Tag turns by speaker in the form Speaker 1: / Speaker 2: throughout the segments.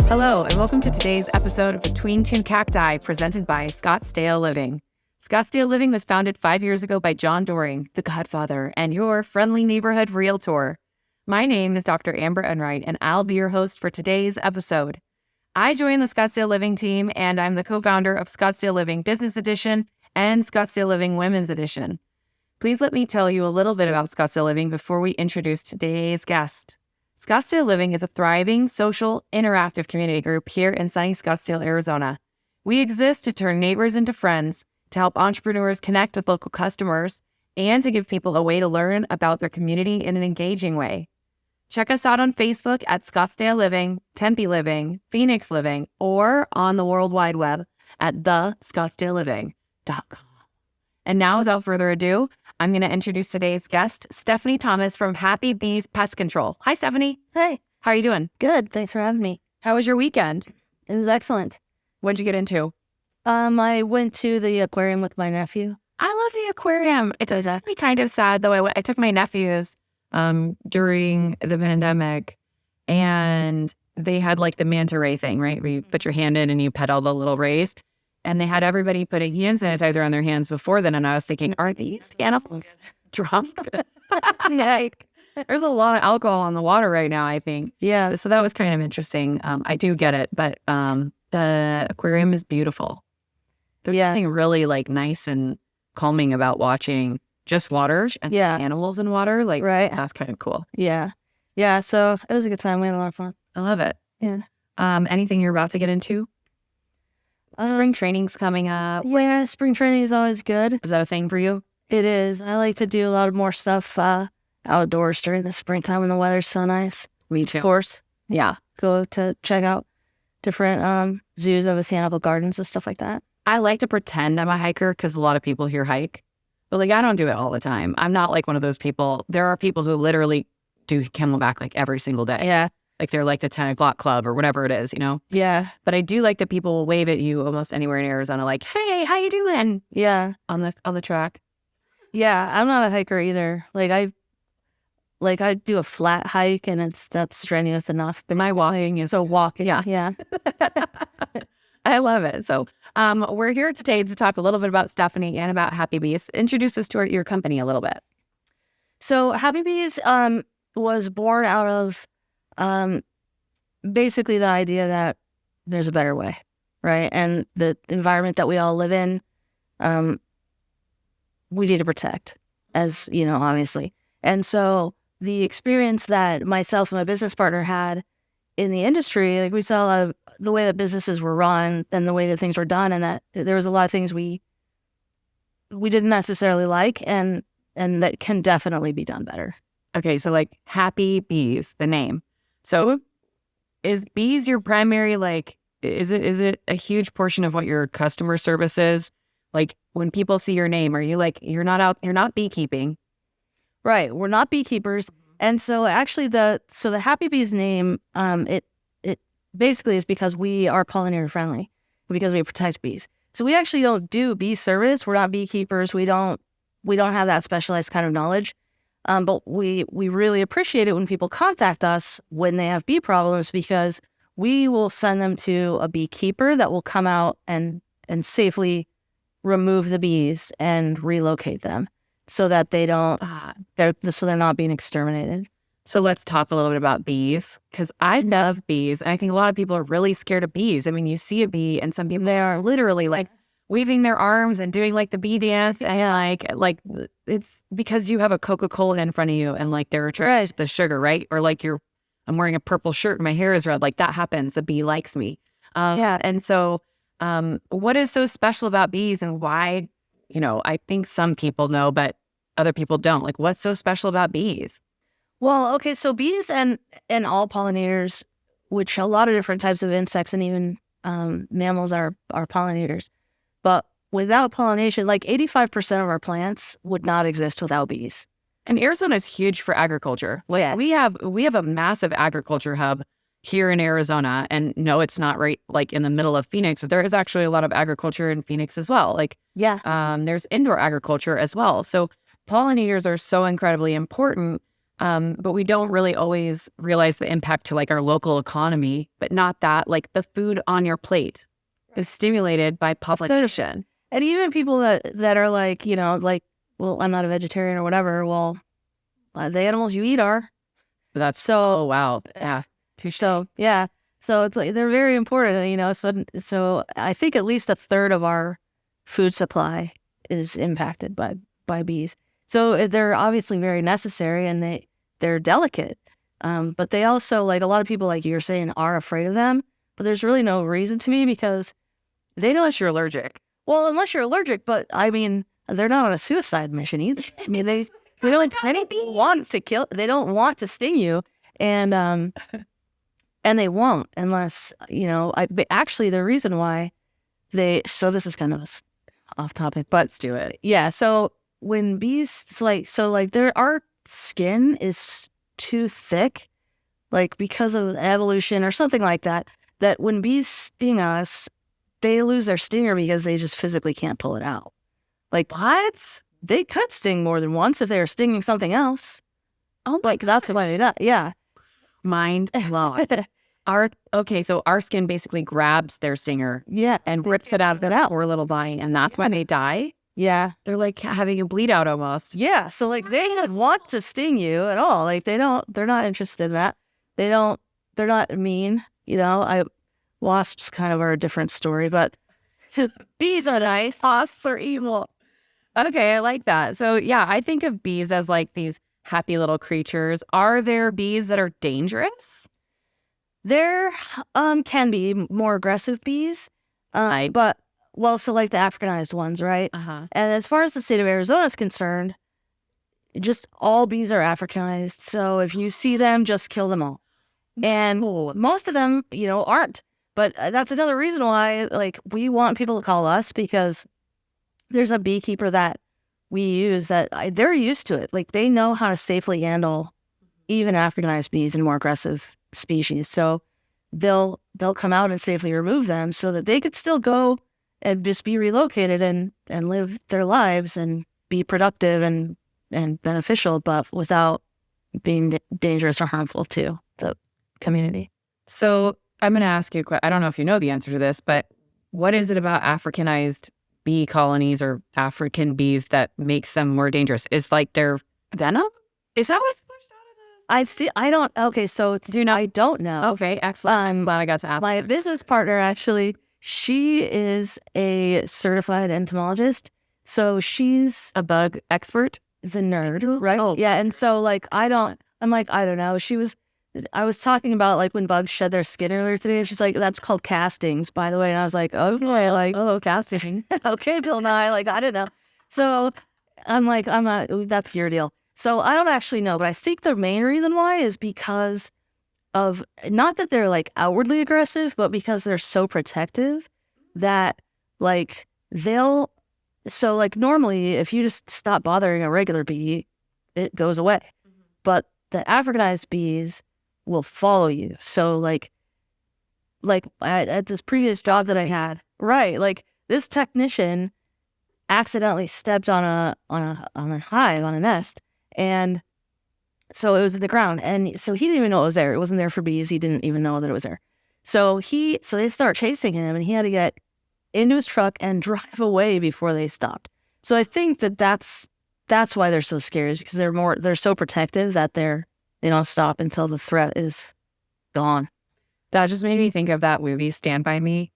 Speaker 1: Hello, and welcome to today's episode of Between Two Cacti, presented by Scottsdale Living. Scottsdale Living was founded 5 years ago by John Doring, the Godfather, and your friendly neighborhood realtor. My name is Dr. Amber Enright, and I'll be your host for today's episode. I joined the Scottsdale Living team, and I'm the co-founder of Scottsdale Living Business Edition and Scottsdale Living Women's Edition. Please let me tell you a little bit about Scottsdale Living before we introduce today's guest. Scottsdale Living is a thriving, social, interactive community group here in sunny Scottsdale, Arizona. We exist to turn neighbors into friends, to help entrepreneurs connect with local customers, and to give people a way to learn about their community in an engaging way. Check us out on Facebook at Scottsdale Living, Tempe Living, Phoenix Living, or on the World Wide Web at thescottsdaleliving.com. And now, without further ado, I'm going to introduce today's guest, Stephanie Thomas from Happy Bees Pest Control. Hi, Stephanie.
Speaker 2: Hey.
Speaker 1: How are you doing?
Speaker 2: Good. Thanks for having me.
Speaker 1: How was your weekend?
Speaker 2: It was excellent.
Speaker 1: What'd you get into?
Speaker 2: I went to the aquarium with my nephew.
Speaker 1: I love the aquarium. It does be kind of sad, though. I took my nephews during the pandemic, and they had like the manta ray thing, right? Where you put your hand in and you pet all the little rays. And they had everybody putting hand sanitizer on their hands before then. And I was thinking, are these animals drunk? Like, there's a lot of alcohol on the water right now, I think.
Speaker 2: Yeah.
Speaker 1: So that was kind of interesting. I do get it. But the aquarium is beautiful. There's something really like nice and calming about watching just water and animals in water. Like,
Speaker 2: right.
Speaker 1: That's kind of cool.
Speaker 2: Yeah. Yeah. So it was a good time. We had a lot of fun.
Speaker 1: I love it.
Speaker 2: Yeah.
Speaker 1: Anything you're about to get into? Spring training's coming up.
Speaker 2: Yeah, spring training is always good.
Speaker 1: Is that a thing for you?
Speaker 2: It is. I like to do a lot of more stuff outdoors during the springtime when the weather's so nice.
Speaker 1: Me too.
Speaker 2: Of course.
Speaker 1: Yeah.
Speaker 2: Go to check out different zoos of botanical gardens and stuff like that.
Speaker 1: I like to pretend I'm a hiker because a lot of people here hike. But like, I don't do it all the time. I'm not like one of those people. There are people who literally do camelback like every single day.
Speaker 2: Yeah.
Speaker 1: Like they're like the 10 o'clock club or whatever it is, you know?
Speaker 2: Yeah.
Speaker 1: But I do like that people will wave at you almost anywhere in Arizona, like, hey, how you doing?
Speaker 2: Yeah.
Speaker 1: On the track.
Speaker 2: Yeah. I'm not a hiker either. I do a flat hike and that's strenuous enough. But
Speaker 1: my walking is
Speaker 2: walking.
Speaker 1: Yeah.
Speaker 2: Yeah.
Speaker 1: I love it. So we're here today to talk a little bit about Stephanie and about Happy Bees. Introduce us to your company a little bit.
Speaker 2: So Happy Bees was born out of basically the idea that there's a better way, right? And the environment that we all live in, we need to protect, as you know, obviously. And so the experience that myself and my business partner had in the industry, like we saw a lot of the way that businesses were run and the way that things were done, and that there was a lot of things we didn't necessarily like, and that can definitely be done better.
Speaker 1: Okay, so like Happy Bees, the name. So is bees your primary, like, is it a huge portion of what your customer service is? Like when people see your name, are you like, you're not beekeeping?
Speaker 2: Right. We're not beekeepers. And so actually the Happy Bees name, it basically is because we are pollinator friendly, because we protect bees. So we actually don't do bee service. We're not beekeepers. We don't have that specialized kind of knowledge. But we really appreciate it when people contact us when they have bee problems, because we will send them to a beekeeper that will come out and safely remove the bees and relocate them so that they're not being exterminated.
Speaker 1: So let's talk a little bit about bees, because I love bees. And I think a lot of people are really scared of bees. I mean, you see a bee and some people, they are literally like waving their arms and doing like the bee dance, and like it's because you have a Coca-Cola in front of you and like they're attracted to the sugar, right? Or like I'm wearing a purple shirt and my hair is red, like that happens. The bee likes me. And so what is so special about bees, and why, I think some people know, but other people don't. Like, what's so special about bees?
Speaker 2: Well, okay, so bees and all pollinators, which a lot of different types of insects and even mammals are pollinators. But without pollination, like 85% of our plants would not exist without bees.
Speaker 1: And Arizona is huge for agriculture.
Speaker 2: Yeah.
Speaker 1: We have a massive agriculture hub here in Arizona. And no, it's not right like in the middle of Phoenix, but there is actually a lot of agriculture in Phoenix as well. Like, there's indoor agriculture as well. So pollinators are so incredibly important But we don't really always realize the impact to like our local economy, but not that like the food on your plate is stimulated by pollination.
Speaker 2: And even people that are like, like, well, I'm not a vegetarian or whatever. Well, the animals you eat are.
Speaker 1: That's
Speaker 2: so.
Speaker 1: Oh wow, yeah. Touche.
Speaker 2: So yeah, so it's like they're very important. So I think at least a third of our food supply is impacted by bees. So they're obviously very necessary, and they're delicate. But they also, like a lot of people, like you're saying, are afraid of them. But there's really no reason to be, because they don't.
Speaker 1: Unless you're allergic.
Speaker 2: Well, unless you're allergic, but I mean, they're not on a suicide mission either. I mean, they don't want to kill. They don't want to sting you, and they won't unless actually, the reason why so this is kind of off topic, but
Speaker 1: Let's do it.
Speaker 2: yeah. So when bees, our skin is too thick, like because of evolution or something like that. That when bees sting us, they lose their stinger because they just physically can't pull it out. Like, what? They could sting more than once if they were stinging something else.
Speaker 1: Oh,
Speaker 2: like that's why they die. Yeah.
Speaker 1: Mind blown. So our skin basically grabs their stinger,
Speaker 2: Yeah,
Speaker 1: and rips it out of that poor little body, and that's why they die.
Speaker 2: Yeah,
Speaker 1: they're like having a bleed out almost.
Speaker 2: Yeah, so like they don't want to sting you at all. Like they're not interested in that. They're not mean. Wasps kind of are a different story, but bees are nice.
Speaker 1: Wasps are evil. Okay, I like that. So yeah, I think of bees as like these happy little creatures. Are there bees that are dangerous?
Speaker 2: There can be more aggressive bees, but so like the Africanized ones, right?
Speaker 1: Uh-huh.
Speaker 2: And as far as the state of Arizona is concerned, just all bees are Africanized. So if you see them, just kill them all. And most of them, aren't. But that's another reason why, like, we want people to call us, because there's a beekeeper that we use that they're used to it. Like, they know how to safely handle even Africanized bees and more aggressive species. So they'll come out and safely remove them so that they could still go and just be relocated and live their lives and be productive and beneficial, but without being dangerous or harmful to the community.
Speaker 1: So I'm going to ask you a question. I don't know if you know the answer to this, but what is it about Africanized bee colonies or African bees that makes them more dangerous? Is like their venom? Is that what's pushed out of this?
Speaker 2: I don't. Okay, so I don't know.
Speaker 1: Okay, excellent. I'm glad I got to ask.
Speaker 2: My business partner, actually, she is a certified entomologist, so she's
Speaker 1: a bug expert,
Speaker 2: the nerd, right?
Speaker 1: Oh,
Speaker 2: yeah. And so, like, I don't know. I was talking about, like, when bugs shed their skin earlier today, and she's like, that's called castings, by the way. And I was like, okay, like,
Speaker 1: oh, casting.
Speaker 2: Okay, Bill Nye, like, I don't know. So I'm like, I'm not, that's your deal. So I don't actually know, but I think the main reason why is because of, not that they're, like, outwardly aggressive, but because they're so protective that, like, so, like, normally, if you just stop bothering a regular bee, it goes away. Mm-hmm. But the Africanized bees will follow you. So like at this previous job that I had, right? Like, this technician accidentally stepped on a hive, on a nest, and so it was at the ground, and so he didn't even know it was there. It wasn't there for bees. He didn't even know that it was there. So they start chasing him, and he had to get into his truck and drive away before they stopped. So I think that's why they're so scared, is because they're so protective that they don't stop until the threat is gone.
Speaker 1: That just made me think of that movie Stand By Me,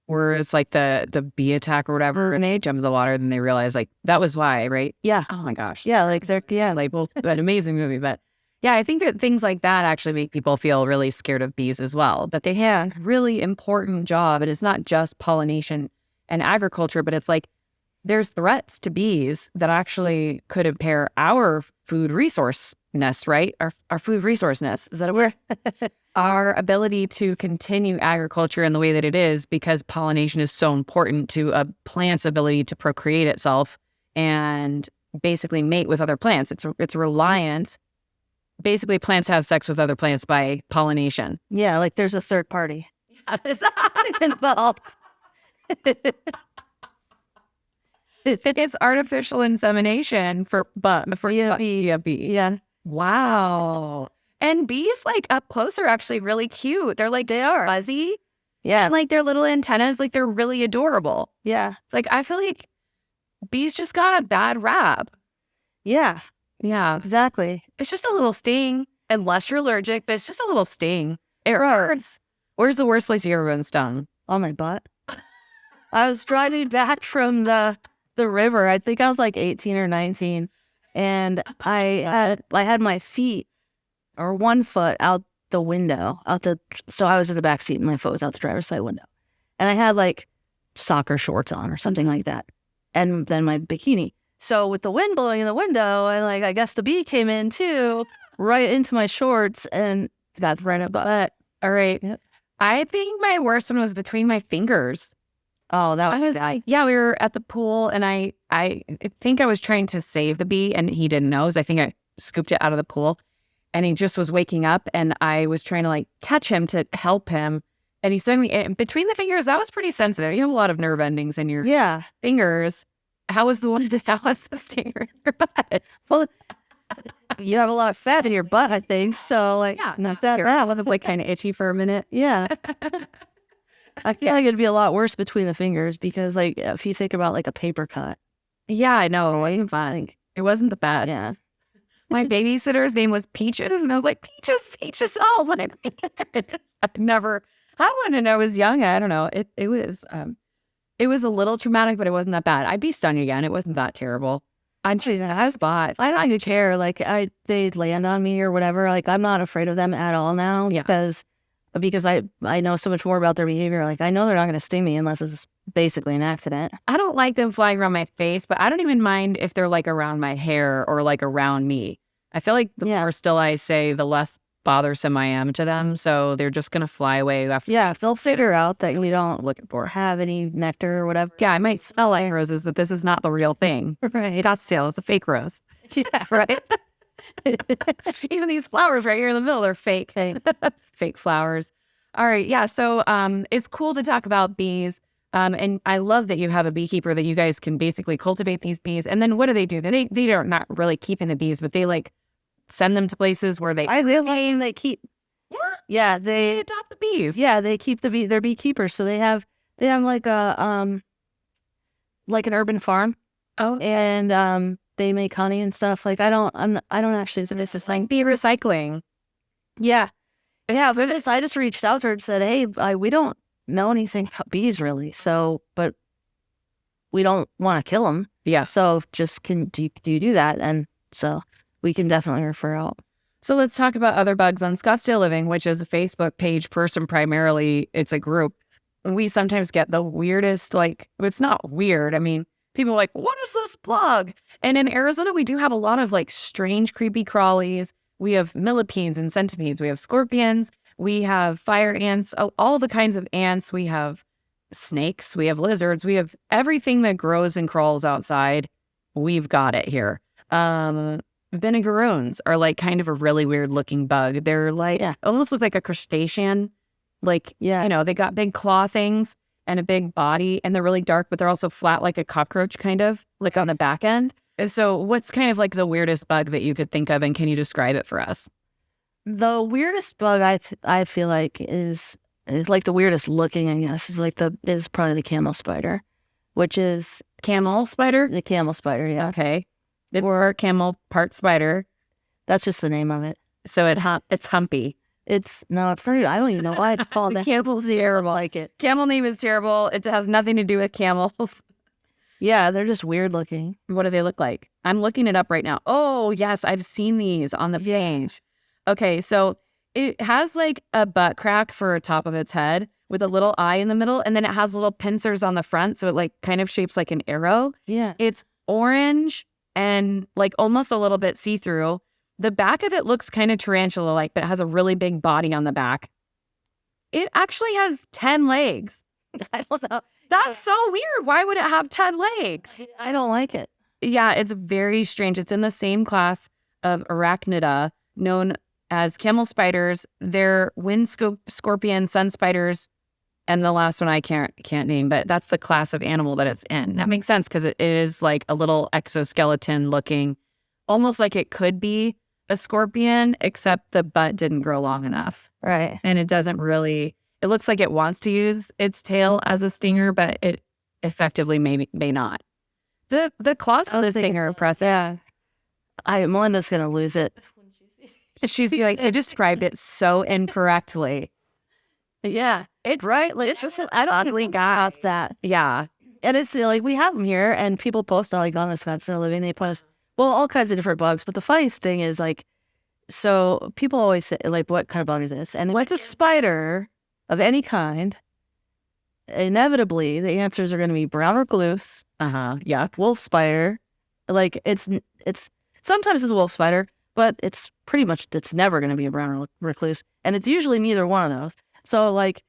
Speaker 1: where it's like the bee attack or whatever, and they jump in the water and they realize, like, that was why, right?
Speaker 2: Yeah.
Speaker 1: Oh my gosh.
Speaker 2: Yeah, like
Speaker 1: well, an amazing movie. But yeah, I think that things like that actually make people feel really scared of bees as well, that they have a really important job, and it's not just pollination and agriculture, but it's like there's threats to bees that actually could impair our food resourceness, right? Our food resourceness. Is that a word? Our ability to continue agriculture in the way that it is, because pollination is so important to a plant's ability to procreate itself and basically mate with other plants. It's reliant. Basically, plants have sex with other plants by pollination.
Speaker 2: Yeah, like there's a third party involved.
Speaker 1: It's artificial insemination for bee.
Speaker 2: Yeah.
Speaker 1: Wow. And bees like up close are actually really cute. They're like, they are fuzzy.
Speaker 2: Yeah.
Speaker 1: And like their little antennas, like they're really adorable.
Speaker 2: Yeah.
Speaker 1: It's like, I feel like bees just got a bad rap.
Speaker 2: Yeah.
Speaker 1: Yeah.
Speaker 2: Exactly.
Speaker 1: It's just a little sting, unless you're allergic, but it's just a little sting. It hurts. Where's the worst place you ever been stung?
Speaker 2: On my butt. I was driving back from the river. I think I was like 18 or 19. And I had my feet or one foot out the window, so I was in the back seat and my foot was out the driver's side window. And I had like soccer shorts on or something like that. And then my bikini. So with the wind blowing in the window, and like, I guess the bee came in too, right into my shorts and got right up butt.
Speaker 1: All right.
Speaker 2: Yep.
Speaker 1: I think my worst one was between my fingers.
Speaker 2: Oh, that was
Speaker 1: yeah, we were at the pool and I think I was trying to save the bee and he didn't know. So I think I scooped it out of the pool and he just was waking up and I was trying to like catch him to help him. And he stung me between the fingers. That was pretty sensitive. You have a lot of nerve endings in your fingers. How was the stinger in your butt?
Speaker 2: Well, you have a lot of fat in your butt, I think. So like, not that bad.
Speaker 1: It was like kind of itchy for a minute.
Speaker 2: Yeah. I feel like it'd be a lot worse between the fingers because, like, if you think about like a paper cut.
Speaker 1: Yeah, I know. What do you think? It wasn't the best.
Speaker 2: Yeah.
Speaker 1: My babysitter's name was Peaches, and I was like, Peaches. Oh, what I never had one, and I was young. I don't know. It was a little traumatic, but it wasn't that bad. I'd be stung again. It wasn't that terrible. I was bought.
Speaker 2: I don't care. Like they land on me or whatever. Like I'm not afraid of them at all now.
Speaker 1: Yeah.
Speaker 2: Because I know so much more about their behavior. Like I know they're not going to sting me unless it's basically an accident.
Speaker 1: I don't like them flying around my face, but I don't even mind if they're like around my hair or like around me. I feel like the more still I say, the less bothersome I am to them. So they're just going to fly away after.
Speaker 2: Yeah, they'll figure out that we don't have any nectar or whatever.
Speaker 1: Yeah, I might smell like roses, but this is not the real thing.
Speaker 2: Right.
Speaker 1: Scottsdale is a fake rose.
Speaker 2: Yeah, right.
Speaker 1: Even these flowers right here in the middle, they're fake. Fake flowers. All right. Yeah. So it's cool to talk about bees. And I love that you have a beekeeper that you guys can basically cultivate these bees. And then what do? They are not really keeping the bees, but they like send them to places where they
Speaker 2: keep. Yeah,
Speaker 1: they adopt the bees.
Speaker 2: Yeah, they keep the bee. They're beekeepers, so they have like a like an urban farm.
Speaker 1: Oh,
Speaker 2: and they make honey and stuff. Like I don't actually. So
Speaker 1: this is like bee recycling.
Speaker 2: Yeah. I just reached out to her and said, "Hey, we don't know anything about bees really. So, but we don't want to kill them.
Speaker 1: Yeah.
Speaker 2: So, just do you do that?" And so we can definitely refer out.
Speaker 1: So let's talk about other bugs on Scottsdale Living, which is a Facebook page person primarily. It's a group. We sometimes get the weirdest, like, it's not weird. I mean, people are like, what is this bug? And in Arizona, we do have a lot of like strange, creepy crawlies. We have millipedes and centipedes. We have scorpions. We have fire ants, all the kinds of ants. We have snakes. We have lizards. We have everything that grows and crawls outside. We've got it here. Vinegaroons are like kind of a really weird looking bug. They're like, almost look like a crustacean. Like, you know, they got big claw things and a big body and they're really dark, but they're also flat like a cockroach kind of like on the back end. So what's kind of like the weirdest bug that you could think of and can you describe it for us?
Speaker 2: The weirdest bug I feel like is like the weirdest looking, I guess, is probably the camel spider, which is
Speaker 1: camel spider?
Speaker 2: The camel spider, yeah.
Speaker 1: Okay. It's part camel, part spider.
Speaker 2: That's just the name of it.
Speaker 1: So it's humpy.
Speaker 2: I don't even know why it's called that.
Speaker 1: Camel's terrible.
Speaker 2: Like it.
Speaker 1: Camel name is terrible. It has nothing to do with camels.
Speaker 2: Yeah, they're just weird looking.
Speaker 1: What do they look like? I'm looking it up right now. Oh, yes, I've seen these on the page. Okay, so it has like a butt crack for a top of its head with a little eye in the middle, and then it has little pincers on the front, so it like kind of shapes like an arrow.
Speaker 2: Yeah.
Speaker 1: It's orange and like almost a little bit see-through. The back of it looks kind of tarantula-like, but it has a really big body on the back. It actually has 10 legs.
Speaker 2: I don't know.
Speaker 1: That's so weird. Why would it have 10 legs?
Speaker 2: I don't like it.
Speaker 1: Yeah, it's very strange. It's in the same class of arachnida, known as camel spiders. They're wind scorpion, sun spiders, and the last one I can't name, but that's the class of animal that it's in. That makes sense because it is like a little exoskeleton looking, almost like it could be a scorpion, except the butt didn't grow long enough.
Speaker 2: Right.
Speaker 1: And it doesn't really, it looks like it wants to use its tail as a stinger, but it effectively may not. The claws of this thing are impressive.
Speaker 2: Yeah. Melinda's going to lose it.
Speaker 1: She's like, I described it so incorrectly.
Speaker 2: Yeah.
Speaker 1: It's right. Like,
Speaker 2: It's just an ugly guy. That.
Speaker 1: Yeah.
Speaker 2: And it's like, we have them here, and people post like on the Scottsdale Living, they post, well, all kinds of different bugs. But the funniest thing is, like, so people always say, like, what kind of bug is this? And what's a spider of any kind? Inevitably, the answers are going to be brown recluse,
Speaker 1: Yeah.
Speaker 2: wolf spider. Like, it's sometimes it's a wolf spider, but it's never going to be a brown recluse, and it's usually neither one of those. So, like,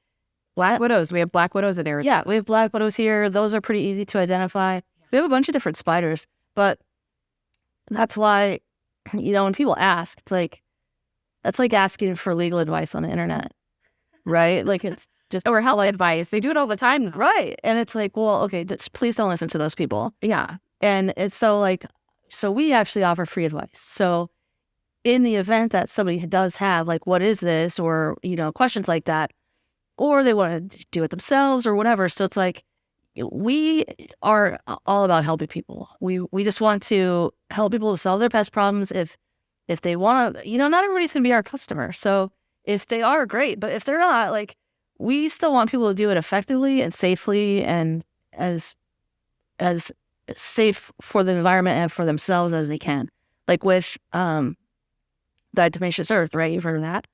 Speaker 1: Black widows. We have black widows in Arizona.
Speaker 2: yeah, we have black widows here. Those are pretty easy to identify. We have a bunch of different spiders, but that's why, when people ask, it's like, that's like asking for legal advice on the internet, right? Like, it's just,
Speaker 1: Or health advice. They do it all the time.
Speaker 2: right. And it's like, well, okay, just please don't listen to those people.
Speaker 1: Yeah.
Speaker 2: And it's so we actually offer free advice. So in the event that somebody does have, like, what is this? Or, questions like that, or they want to do it themselves or whatever. So it's like, we are all about helping people. We just want to help people to solve their pest problems. If they want to, not everybody's going to be our customer. So if they are, great. But if they're not, like, we still want people to do it effectively and safely and as safe for the environment and for themselves as they can. Like with diatomaceous earth, right? You've heard of that?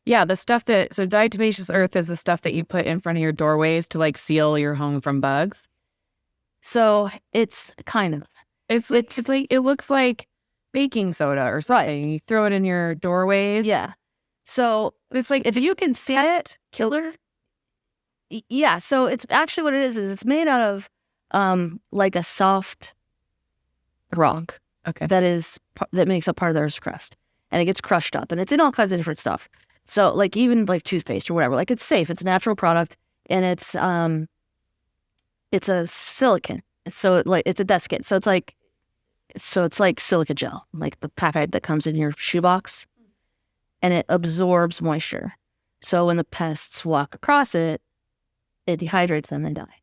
Speaker 1: Yeah, so diatomaceous earth is the stuff that you put in front of your doorways to, like, seal your home from bugs.
Speaker 2: So it's kind of.
Speaker 1: It's like, it looks like baking soda or something. Right. You throw it in your doorways.
Speaker 2: Yeah. So
Speaker 1: it's like,
Speaker 2: if you can see it,
Speaker 1: killer.
Speaker 2: Yeah. So it's actually what it is it's made out of like a soft rock.
Speaker 1: Okay.
Speaker 2: That makes up part of the Earth's crust, and it gets crushed up, and it's in all kinds of different stuff. So, like, even like toothpaste or whatever, like, it's safe. It's a natural product, and it's a silicon. So it's a desiccant. So it's like silica gel, like the packet that comes in your shoebox, and it absorbs moisture. So when the pests walk across it, it dehydrates them and die.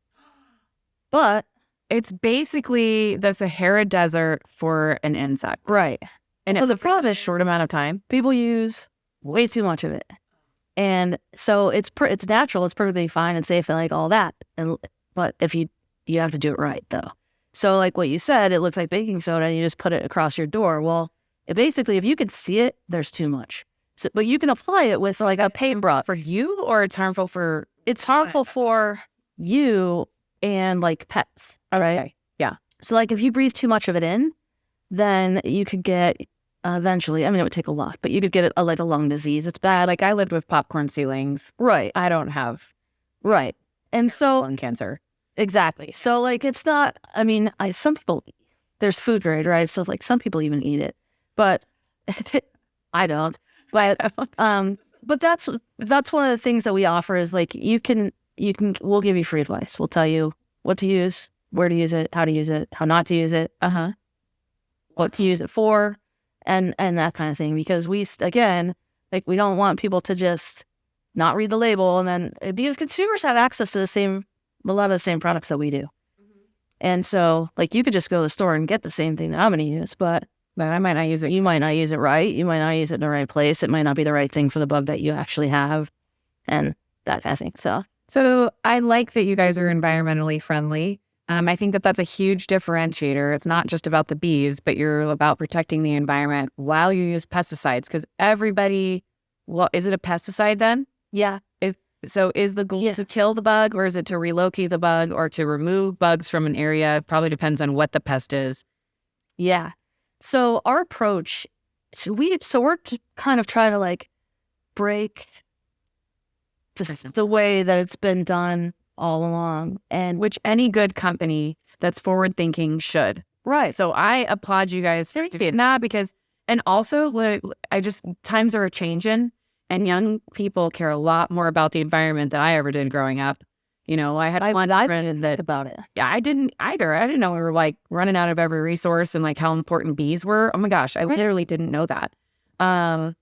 Speaker 2: But
Speaker 1: it's basically the Sahara Desert for an insect,
Speaker 2: right?
Speaker 1: And the problem is, short amount of time,
Speaker 2: people use way too much of it, and so it's natural, it's perfectly fine and safe and like all that. But if you have to do it right, though. So like what you said, it looks like baking soda, and you just put it across your door. Well, basically, if you can see it, there's too much. So, but you can apply it with like a paintbrush.
Speaker 1: For you, or it's harmful for?
Speaker 2: It's harmful for you and like pets. All right.
Speaker 1: Okay. Yeah.
Speaker 2: So like if you breathe too much of it in, then you could get eventually. I mean, it would take a lot, but you could get like a lung disease. It's bad.
Speaker 1: Like, I lived with popcorn ceilings.
Speaker 2: Right.
Speaker 1: I don't have.
Speaker 2: Right. And so
Speaker 1: lung cancer.
Speaker 2: Exactly. So like it's not. I mean, some people, there's food grade, right? So like some people even eat it, but I don't. But that's one of the things that we offer is like we'll give you free advice. We'll tell you what to use, where to use it, how not to use it, what to use it for, and that kind of thing. Because we don't want people to just not read the label, and then because consumers have access to a lot of the same products that we do, and so like you could just go to the store and get the same thing that I'm going to use, but
Speaker 1: I might not use it.
Speaker 2: You might not use it right. You might not use it in the right place. It might not be the right thing for the bug that you actually have, and that kind of thing.
Speaker 1: So I like that you guys are environmentally friendly. I think that that's a huge differentiator. It's not just about the bees, but you're about protecting the environment while you use pesticides. Because is it a pesticide then?
Speaker 2: Yeah.
Speaker 1: So is the goal to kill the bug, or is it to relocate the bug, or to remove bugs from an area? It probably depends on what the pest is.
Speaker 2: Yeah. So our approach, we're kind of trying to like break the way that it's been done all along, and
Speaker 1: which any good company that's forward thinking should.
Speaker 2: Right.
Speaker 1: So I applaud you guys for doing that, because, and also times are changing, and young people care a lot more about the environment than I ever did growing up. I had one friend that
Speaker 2: about it.
Speaker 1: Yeah, I didn't either. I didn't know we were like running out of every resource and like how important bees were. Oh my gosh, I literally didn't know that. Everything,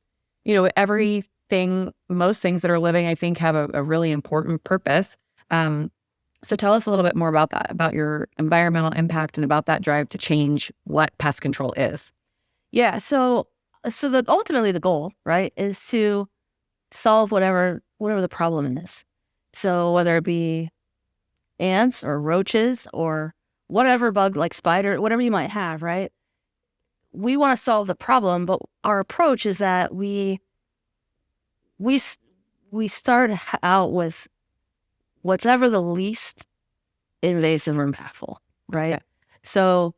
Speaker 1: most things that are living, I think, have a really important purpose. So tell us a little bit more about that, about your environmental impact and about that drive to change what pest control is.
Speaker 2: Yeah. So ultimately the goal, right, is to solve whatever the problem is. So whether it be ants or roaches or whatever bug like spider, whatever you might have, right? We want to solve the problem, but our approach is that we start out with whatever the least invasive or impactful, right? Okay. So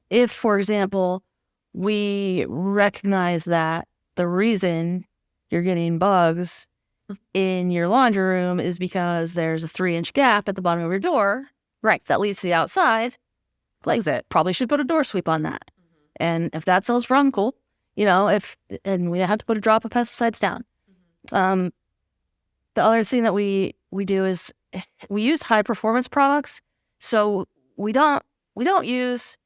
Speaker 2: if, for example, we recognize that the reason you're getting bugs in your laundry room is because there's a 3-inch gap at the bottom of your door, right, that leads to the outside, close it. Probably should put a door sweep on that. Mm-hmm. And if that sells for uncle, and we have to put a drop of pesticides down. Mm-hmm. The other thing that we do is we use high performance products. So we use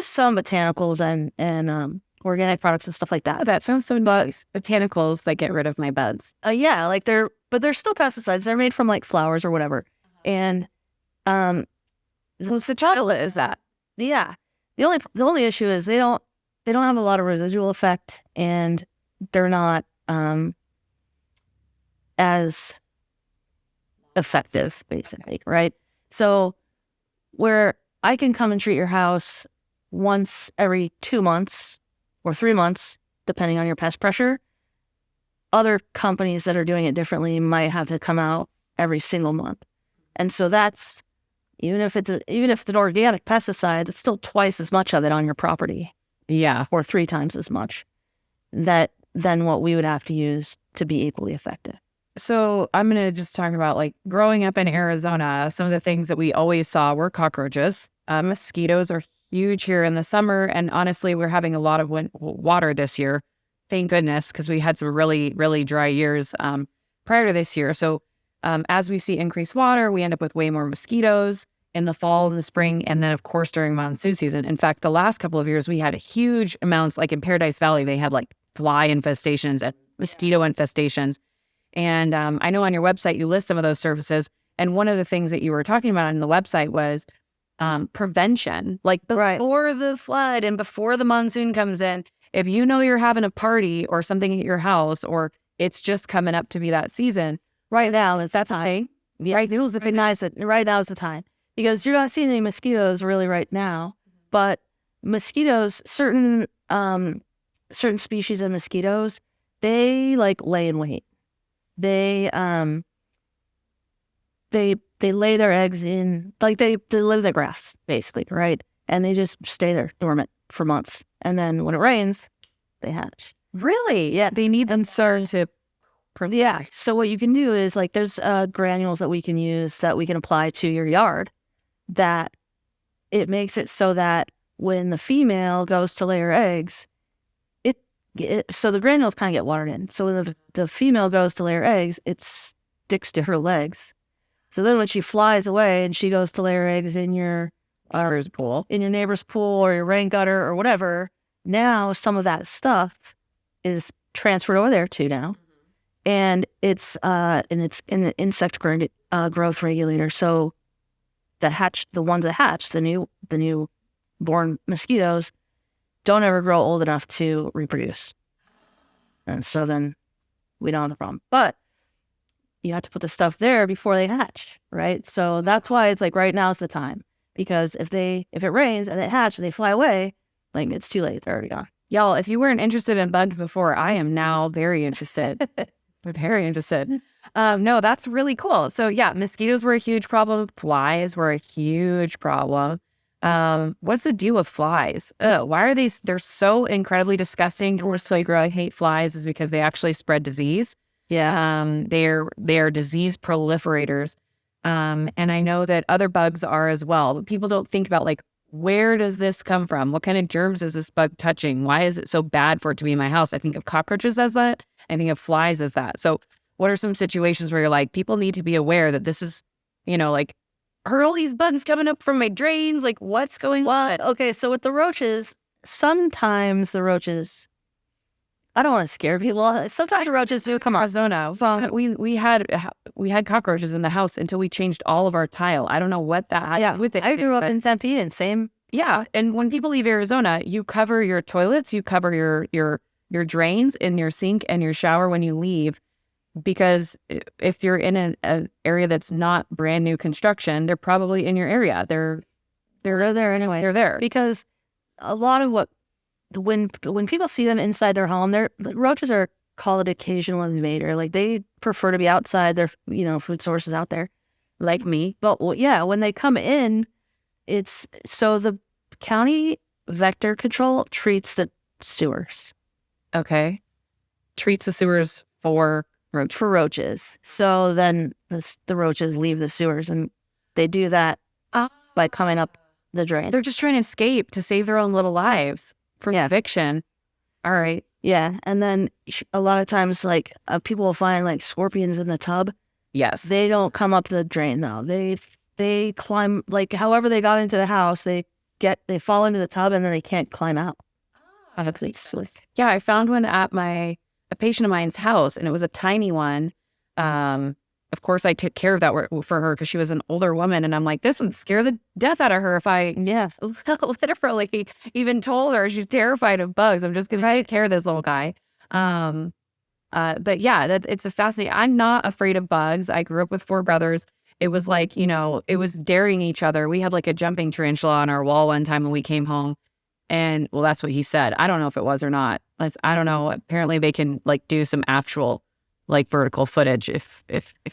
Speaker 2: some botanicals and organic products and stuff like that.
Speaker 1: Oh, that sounds so nice. Botanicals that get rid of my bugs.
Speaker 2: Yeah, like they're still pesticides. They're made from like flowers or whatever. And
Speaker 1: what's the trouble is that?
Speaker 2: Yeah. The only issue is they don't have a lot of residual effect, and they're not as effective, basically, right? So where I can come and treat your house once every 2 months or 3 months, depending on your pest pressure, other companies that are doing it differently might have to come out every single month. And so that's, even if it's an organic pesticide, it's still twice as much of it on your property.
Speaker 1: Yeah.
Speaker 2: Or 3 times as much than what we would have to use to be equally effective.
Speaker 1: So I'm going to just talk about, like, growing up in Arizona, some of the things that we always saw were cockroaches. Mosquitoes are huge here in the summer. And honestly, we're having a lot of water this year. Thank goodness, because we had some really, really dry years prior to this year. So as we see increased water, we end up with way more mosquitoes in the fall and the spring. And then, of course, during monsoon season. In fact, the last couple of years, we had huge amounts, like in Paradise Valley, they had like fly infestations and mosquito infestations. And I know on your website, you list some of those services. And one of the things that you were talking about on the website was prevention, like before the flood and before the monsoon comes in. If you know you're having a party or something at your house, or it's just coming up to be that season, right now is that time.
Speaker 2: Yeah, right now is the time, because you're not seeing any mosquitoes really right now. But mosquitoes, certain species of mosquitoes, they like lay in wait. They lay their eggs in, like they live in the grass, basically, right? And they just stay there dormant for months. And then when it rains, they hatch.
Speaker 1: Really?
Speaker 2: Yeah.
Speaker 1: They need them to...
Speaker 2: Yeah. So what you can do is, like, there's granules that we can use that we can apply to your yard, that it makes it so that when the female goes to lay her eggs, so the granules kind of get watered in. So when the female goes to lay her eggs, it sticks to her legs. So then when she flies away and she goes to lay her eggs in your neighbor's pool or your rain gutter or whatever, now some of that stuff is transferred over there too now. And it's in the insect growth regulator. So the ones that hatch, the new born mosquitoes, don't ever grow old enough to reproduce. And so then we don't have the problem. But you have to put the stuff there before they hatch, right? So that's why it's like right now's the time. Because if it rains and they hatch and they fly away, like, it's too late. They're already gone.
Speaker 1: Y'all, if you weren't interested in bugs before, I am now very interested. I'm very interested. No, that's really cool. So yeah, mosquitoes were a huge problem. Flies were a huge problem. What's the deal with flies? Why are they're so incredibly disgusting? I hate flies is because they actually spread disease.
Speaker 2: Yeah.
Speaker 1: They're disease proliferators. And I know that other bugs are as well. But people don't think about, like, where does this come from? What kind of germs is this bug touching? Why is it so bad for it to be in my house? I think of cockroaches as that. I think of flies as that. So what are some situations where you're like, people need to be aware that this is, like, are all these bugs coming up from my drains? Like, what's going on?
Speaker 2: Okay, so with the roaches, sometimes the roaches I don't want to scare people. Sometimes roaches do come out.
Speaker 1: Arizona, we had cockroaches in the house until we changed all of our tile. I don't know what that had to do with it.
Speaker 2: I grew up in St. Pete, and same.
Speaker 1: Yeah, and when people leave Arizona, you cover your toilets, you cover your drains in your sink and your shower when you leave, because if you're in an area that's not brand new construction, they're probably in your area. They're
Speaker 2: there anyway.
Speaker 1: They're there
Speaker 2: because a lot of when people see them inside their home, the roaches are called occasional invader. Like, they prefer to be outside their food sources out there, like me. But when they come in, it's so the county vector control treats the sewers.
Speaker 1: Okay. Treats the sewers for
Speaker 2: roaches. So then the roaches leave the sewers, and they do that by coming up the drain.
Speaker 1: They're just trying to escape to save their own little lives from eviction. All right.
Speaker 2: Yeah. And then a lot of times, like, people will find like scorpions in the tub.
Speaker 1: Yes.
Speaker 2: They don't come up the drain though. They climb, like, however they got into the house, they fall into the tub and then they can't climb out.
Speaker 1: Yeah, I found one at a patient of mine's house, and it was a tiny one. Of course, I took care of that for her because she was an older woman, and I'm like, this would scare the death out of her if I literally even told her she's terrified of bugs. I'm just going to take care of this little guy. But yeah, it's a fascinating. I'm not afraid of bugs. I grew up with 4 brothers. It was like, it was daring each other. We had like a jumping tarantula on our wall one time when we came home. And well, that's what he said. I don't know if it was or not. I don't know. Apparently they can like do some actual like vertical footage if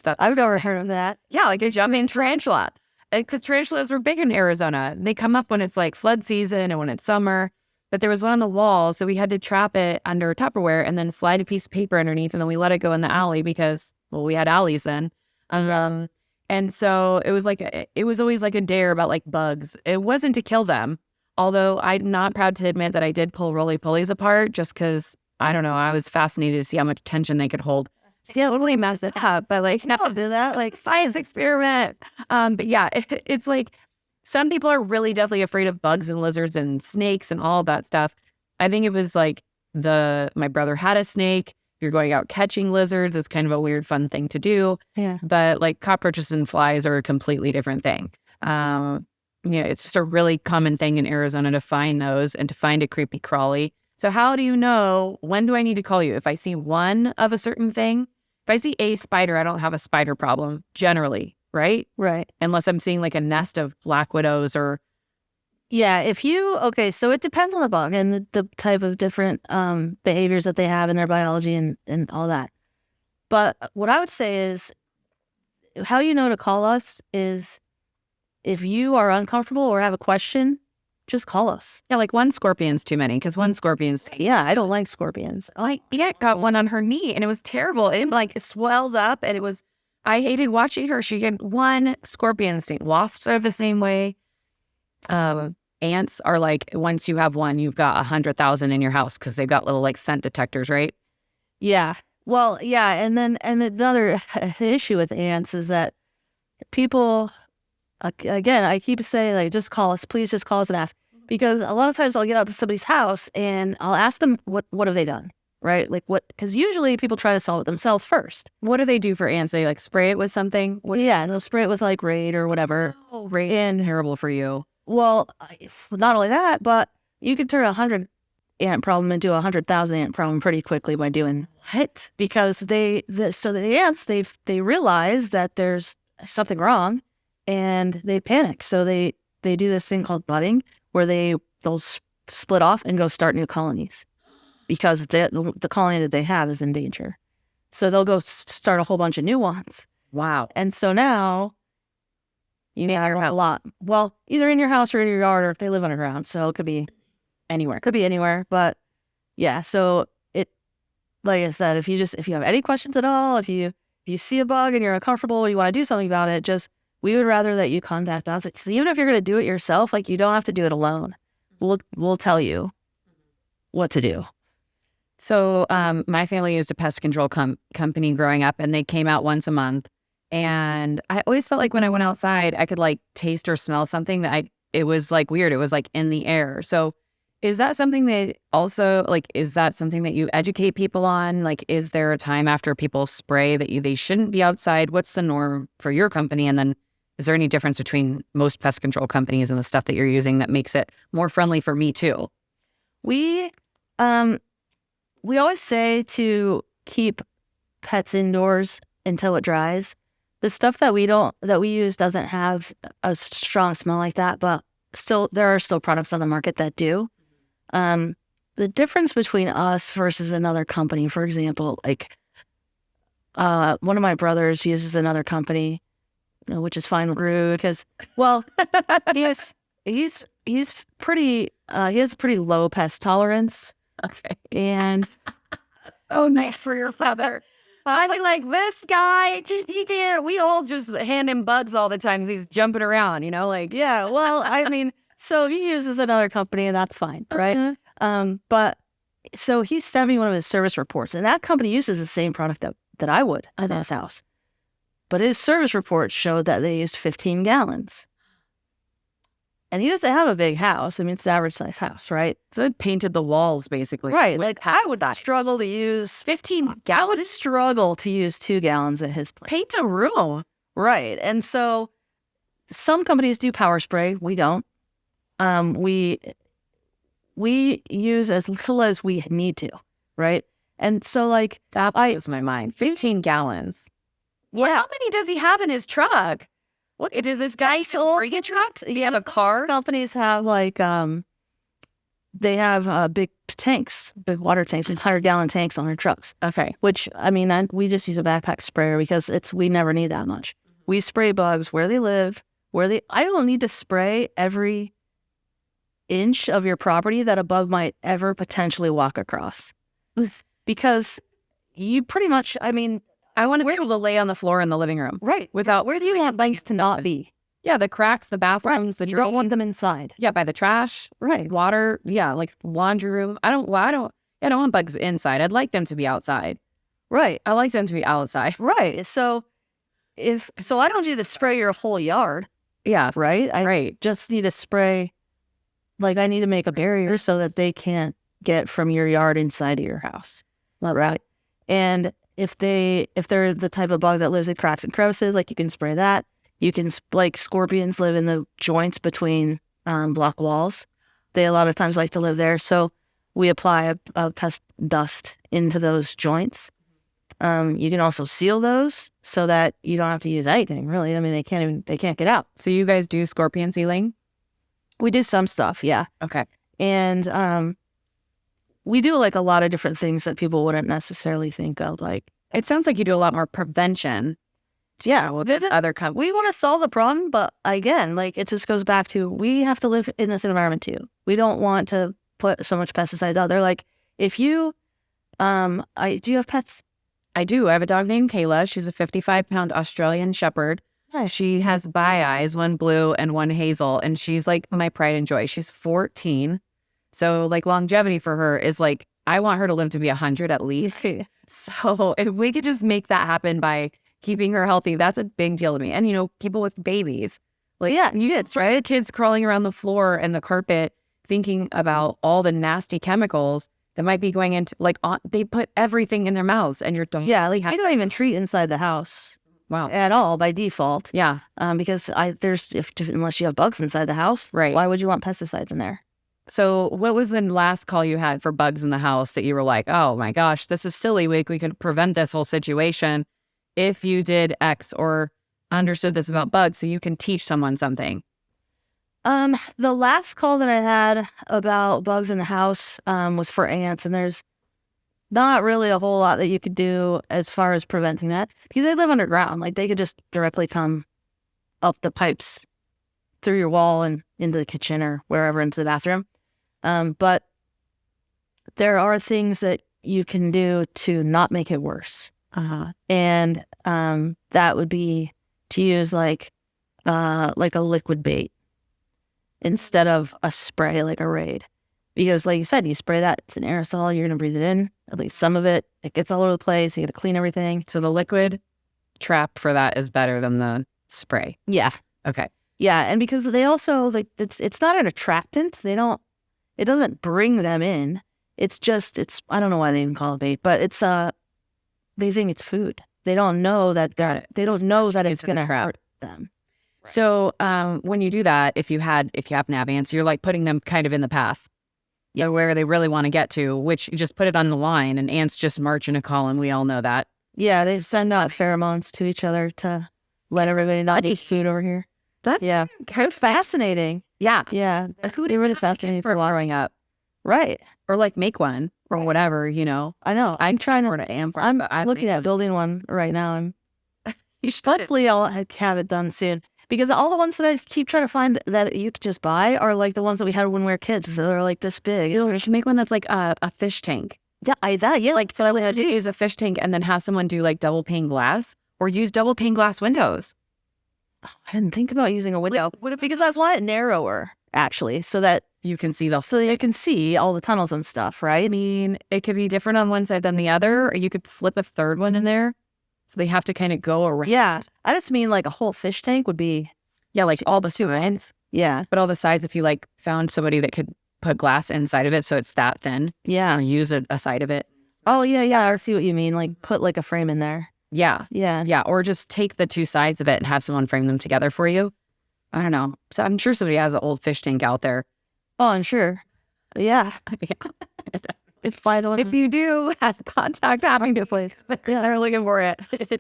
Speaker 1: that's.
Speaker 2: I've never heard of that.
Speaker 1: Yeah, like a jumping tarantula. Because tarantulas are big in Arizona. They come up when it's like flood season and when it's summer. But there was one on the wall, so we had to trap it under Tupperware and then slide a piece of paper underneath, and then we let it go in the alley because, well, we had alleys then. And so it was always like a dare about like bugs. It wasn't to kill them. Although I'm not proud to admit that I did pull roly-polies apart just because, I don't know, I was fascinated to see how much tension they could hold. See, I totally messed it up, but like, no,
Speaker 2: do that, like
Speaker 1: science experiment. But yeah, it's like some people are really definitely afraid of bugs and lizards and snakes and all that stuff. I think it was like my brother had a snake. You're going out catching lizards. It's kind of a weird, fun thing to do.
Speaker 2: Yeah.
Speaker 1: But like cockroaches and flies are a completely different thing. It's just a really common thing in Arizona to find those and to find a creepy crawly. So how do you know, when do I need to call you? If I see one of a certain thing, if I see a spider, I don't have a spider problem generally, right?
Speaker 2: Right.
Speaker 1: Unless I'm seeing like a nest of black widows or.
Speaker 2: Yeah. So it depends on the bug and the type of different behaviors that they have in their biology and all that. But what I would say is how you know to call us is if you are uncomfortable or have a question, just call us.
Speaker 1: Yeah, like one scorpion's too many because one scorpion's.
Speaker 2: Yeah, I don't like scorpions.
Speaker 1: My aunt got one on her knee and it was terrible. It like swelled up and I hated watching her. She had one scorpion sting. Wasps are the same way. Ants are like, once you have one, you've got 100,000 in your house because they've got little like scent detectors, right?
Speaker 2: Yeah. Well, yeah. And another issue with ants is that people, again, I keep saying, like, just call us. Please just call us and ask. Because a lot of times I'll get out to somebody's house and I'll ask them, what have they done? Right? Like what? Because usually people try to solve it themselves first.
Speaker 1: What do they do for ants? They like spray it with something?
Speaker 2: Yeah, they'll spray it with like Raid or whatever.
Speaker 1: Oh, Raid is terrible for you.
Speaker 2: Well, not only that, but you can turn 100 ant problem into 100,000 ant problem pretty quickly by doing what? Because the ants, they realize that there's something wrong and they panic. So they do this thing called budding where they'll split off and go start new colonies because the colony that they have is in danger. So they'll go start a whole bunch of new ones.
Speaker 1: Wow.
Speaker 2: And so now you need a lot. Well, either in your house or in your yard, or if they live underground. So it could be
Speaker 1: anywhere.
Speaker 2: Could be anywhere. But yeah, so like I said, if you have any questions at all, if you see a bug and you're uncomfortable, you want to do something about it, we would rather that you contact us. So even if you're going to do it yourself, like you don't have to do it alone. We'll tell you what to do.
Speaker 1: So my family used a pest control company growing up, and they came out once a month. And I always felt like when I went outside, I could like taste or smell something it was like weird. It was like in the air. So Is that something that also, like, is that something that you educate people on? Like, is there a time after people spray that they shouldn't be outside? What's the norm for your company? And then is there any difference between most pest control companies and the stuff that you're using that makes it more friendly for me too?
Speaker 2: We always say to keep pets indoors until it dries. The stuff that we use doesn't have a strong smell like that, but still there are still products on the market that do. The difference between us versus another company, for example, like one of my brothers uses another company, which is fine because, well, he's pretty he has a pretty low pest tolerance.
Speaker 1: Okay.
Speaker 2: And
Speaker 1: so nice for your father. I feel like this guy, he can't, we all just hand him bugs all the time. He's jumping around, like.
Speaker 2: Yeah, well, I mean, so he uses another company and that's fine, right? But so he sent me one of his service reports, and that company uses the same product that I would at his house. But his service report showed that they used 15 gallons. And he doesn't have a big house. I mean, it's an average size house, right?
Speaker 1: So it painted the walls, basically.
Speaker 2: Right. Like, I would struggle to use
Speaker 1: 15
Speaker 2: gallons. I would struggle to use 2 gallons at his place.
Speaker 1: Paint a room.
Speaker 2: Right. And so some companies do power spray. We don't. We use as little as we need to, right? And so, like,
Speaker 1: that blows my mind. 15 gallons. Yeah. Well, how many does he have in his truck? What, does this guy still bring a truck? Do you have a car?
Speaker 2: Companies have they have big tanks, big water tanks, 100-gallon tanks on their trucks.
Speaker 1: Okay.
Speaker 2: Which, I mean, we just use a backpack sprayer because we never need that much. We spray bugs where they live, I don't need to spray every inch of your property that a bug might ever potentially walk across. Because you pretty much, I mean,
Speaker 1: I want to be able to lay on the floor in the living room.
Speaker 2: Right. Without, where do you want bugs to not be?
Speaker 1: Yeah, the cracks, the bathrooms, the
Speaker 2: you don't want them inside.
Speaker 1: Yeah, by the trash.
Speaker 2: Right.
Speaker 1: Water. Yeah, like laundry room. I don't want bugs inside. I'd like them to be outside.
Speaker 2: Right.
Speaker 1: I like them to be outside.
Speaker 2: Right. So I don't need to spray your whole yard.
Speaker 1: Yeah.
Speaker 2: Right. I just need to spray, like, I need to make a barrier so that they can't get from your yard inside of your house. Right. And if they're the type of bug that lives in cracks and crevices, like, you can spray that. You can, like, scorpions live in the joints between block walls. They a lot of times like to live there. So we apply a pest dust into those joints. You can also seal those so that you don't have to use anything, really. I mean, they can't get out.
Speaker 1: So you guys do scorpion sealing?
Speaker 2: We do some stuff, yeah.
Speaker 1: Okay.
Speaker 2: And we do, like, a lot of different things that people wouldn't necessarily think of. Like,
Speaker 1: it sounds like you do a lot more prevention.
Speaker 2: Yeah,
Speaker 1: with other companies.
Speaker 2: We want to solve the problem, but again, like, it just goes back to, we have to live in this environment too. We don't want to put so much pesticides out there. Like, if you, do you have pets?
Speaker 1: I do. I have a dog named Kayla. She's a 55-pound Australian Shepherd.
Speaker 2: Nice.
Speaker 1: She has bi-eyes, one blue and one hazel, and she's like my pride and joy. She's 14. So, like, longevity for her is like, I want her to live to be 100 at least. So if we could just make that happen by keeping her healthy, that's a big deal to me. And, people with babies. Like, yeah, kids, right? Kids crawling around the floor and the carpet thinking about all the nasty chemicals that might be going into, like, they put everything in their mouths, and your dog.
Speaker 2: Yeah, like, they don't even treat inside the house.
Speaker 1: Wow.
Speaker 2: At all by default.
Speaker 1: Yeah.
Speaker 2: Because unless you have bugs inside the house,
Speaker 1: right?
Speaker 2: Why would you want pesticides in there?
Speaker 1: So what was the last call you had for bugs in the house that you were like, oh my gosh, this is silly. We could prevent this whole situation if you did X or understood this about bugs, so you can teach someone something?
Speaker 2: The last call that I had about bugs in the house was for ants, and there's not really a whole lot that you could do as far as preventing that, because they live underground. Like, they could just directly come up the pipes through your wall and into the kitchen or wherever, into the bathroom. But there are things that you can do to not make it worse. And that would be to use like a liquid bait instead of a spray, like a Raid. Because, like you said, you spray that, it's an aerosol, you're going to breathe it in, at least some of it. It gets all over the place, you got to clean everything.
Speaker 1: So the liquid trap for that is better than the spray?
Speaker 2: Yeah.
Speaker 1: Okay.
Speaker 2: Yeah, and because they also, like, it's not an attractant. They don't, it doesn't bring them in. It's just, I don't know why they even call it bait, but it's, they think it's food. They don't know that, they don't know that it's going to hurt them.
Speaker 1: Right. So when you do that, if you happen to have ants, you're like putting them kind of in the path. Yeah, where they really want to get to, which you just put it on the line and ants just march in a column. We all know that.
Speaker 2: Yeah, they send out pheromones to each other to let everybody not eat food over here.
Speaker 1: That's kind of
Speaker 2: fascinating.
Speaker 1: Yeah.
Speaker 2: Yeah.
Speaker 1: Who
Speaker 2: They really fascinating
Speaker 1: for growing up.
Speaker 2: Right.
Speaker 1: Or like make one or whatever, you know.
Speaker 2: I know. I'm trying to, I'm looking at building one right now. Hopefully I'll have it done soon. Because all the ones that I keep trying to find that you could just buy are like the ones that we had when we were kids. They're like this big.
Speaker 1: You should make one that's like a fish tank.
Speaker 2: Yeah, like
Speaker 1: so I would do is a fish tank and then have someone do like double pane glass or use double pane glass windows.
Speaker 2: Oh, I didn't think about using a window because I want it narrower actually, so that
Speaker 1: you can see
Speaker 2: all the tunnels and stuff, right?
Speaker 1: I mean, it could be different on one side than the other, or you could slip a third one in there. So they have to kind of go around.
Speaker 2: Yeah, I just mean like a whole fish tank would be.
Speaker 1: Yeah, like all the sides.
Speaker 2: Yeah.
Speaker 1: But all the sides, if you like found somebody that could put glass inside of it so it's that thin.
Speaker 2: Yeah.
Speaker 1: Or use a side of it.
Speaker 2: Oh, yeah. I see what you mean. Like put like a frame in there.
Speaker 1: Yeah.
Speaker 2: Yeah.
Speaker 1: Yeah. Or just take the two sides of it and have someone frame them together for you. I don't know. So I'm sure somebody has an old fish tank out there.
Speaker 2: Oh, I'm sure. Yeah. If
Speaker 1: you do, contact Happy Bees Place. They're looking for it.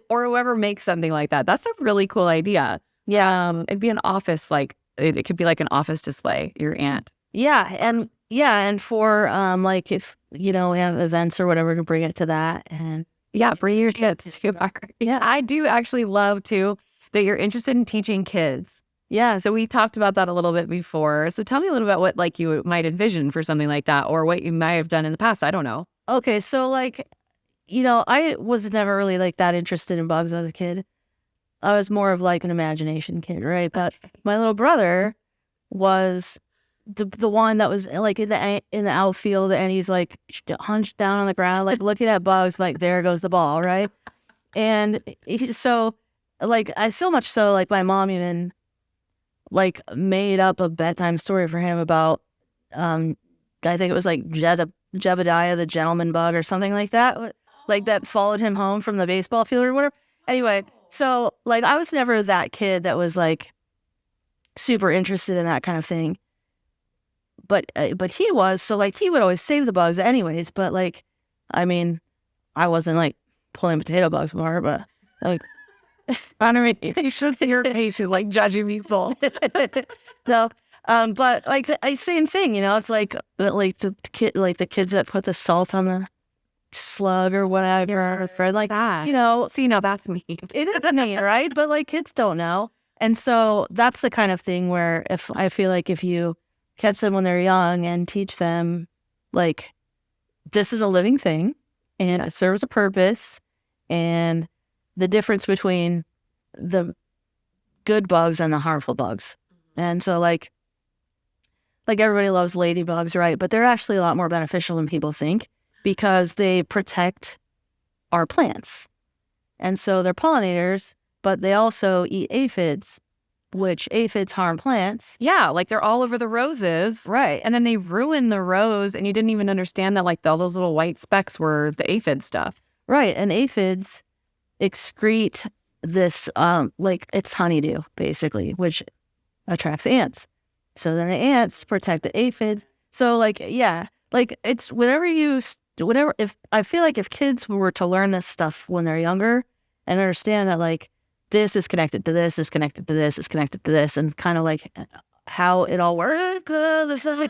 Speaker 1: Or whoever makes something like that. That's a really cool idea. Yeah, it'd be an office, like it could be like an office display, your ant.
Speaker 2: Yeah, and for like if we have events or whatever, to bring it to that, and
Speaker 1: bring your kids to Yeah, I do actually love too that you're interested in teaching kids. Yeah, so we talked about that a little bit before. So tell me a little about what like you might envision for something like that, or what you might have done in the past. I don't know.
Speaker 2: Okay, so like, I was never really like that interested in bugs as a kid. I was more of like an imagination kid, right? But my little brother was the one that was like in the outfield, and he's like hunched down on the ground, like looking at bugs, like there goes the ball, right? And so much so, like my mom even like made up a bedtime story for him about I think it was like Jebediah the gentleman bug or something like that, like that followed him home from the baseball field or whatever. Anyway. So, like, I was never that kid that was, like, super interested in that kind of thing. But he was. So, like, he would always save the bugs anyways. But, like, I mean, I wasn't, like, pulling potato bugs apart. But, like,
Speaker 1: I don't mean, you should see your face. You're, like, judging people.
Speaker 2: So, but, like, same thing, it's like the kids that put the salt on the slug or whatever, like
Speaker 1: that. See, now that's mean.
Speaker 2: It is mean, right? But like kids don't know, and so that's the kind of thing where I feel like if you catch them when they're young and teach them like this is a living thing and it serves a purpose, and the difference between the good bugs and the harmful bugs, and so like everybody loves ladybugs, right? But they're actually a lot more beneficial than people think, because they protect our plants. And so they're pollinators, but they also eat aphids, which aphids harm plants.
Speaker 1: Yeah, like they're all over the roses.
Speaker 2: Right.
Speaker 1: And then they ruin the rose, and you didn't even understand that like all those little white specks were the aphid stuff.
Speaker 2: Right. And aphids excrete this, like it's honeydew, basically, which attracts ants. So then the ants protect the aphids. So like, yeah, like it's if I feel like if kids were to learn this stuff when they're younger and understand that like this is connected to this, is connected to this, is connected to this, and kind of like how it all works.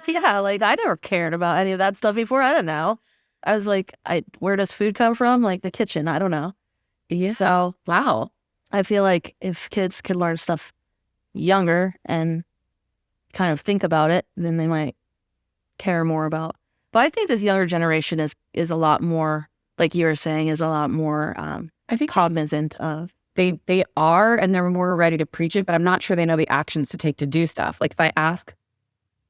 Speaker 2: Yeah, like I never cared about any of that stuff before. I don't know. I was like, where does food come from? Like the kitchen. I don't know.
Speaker 1: Yeah.
Speaker 2: So
Speaker 1: wow.
Speaker 2: I feel like if kids could learn stuff younger and kind of think about it, then they might care more about. But I think this younger generation is a lot more, like you were saying, is a lot more
Speaker 1: I think
Speaker 2: cognizant of.
Speaker 1: They are, and they're more ready to preach it, but I'm not sure they know the actions to take to do stuff. Like if I ask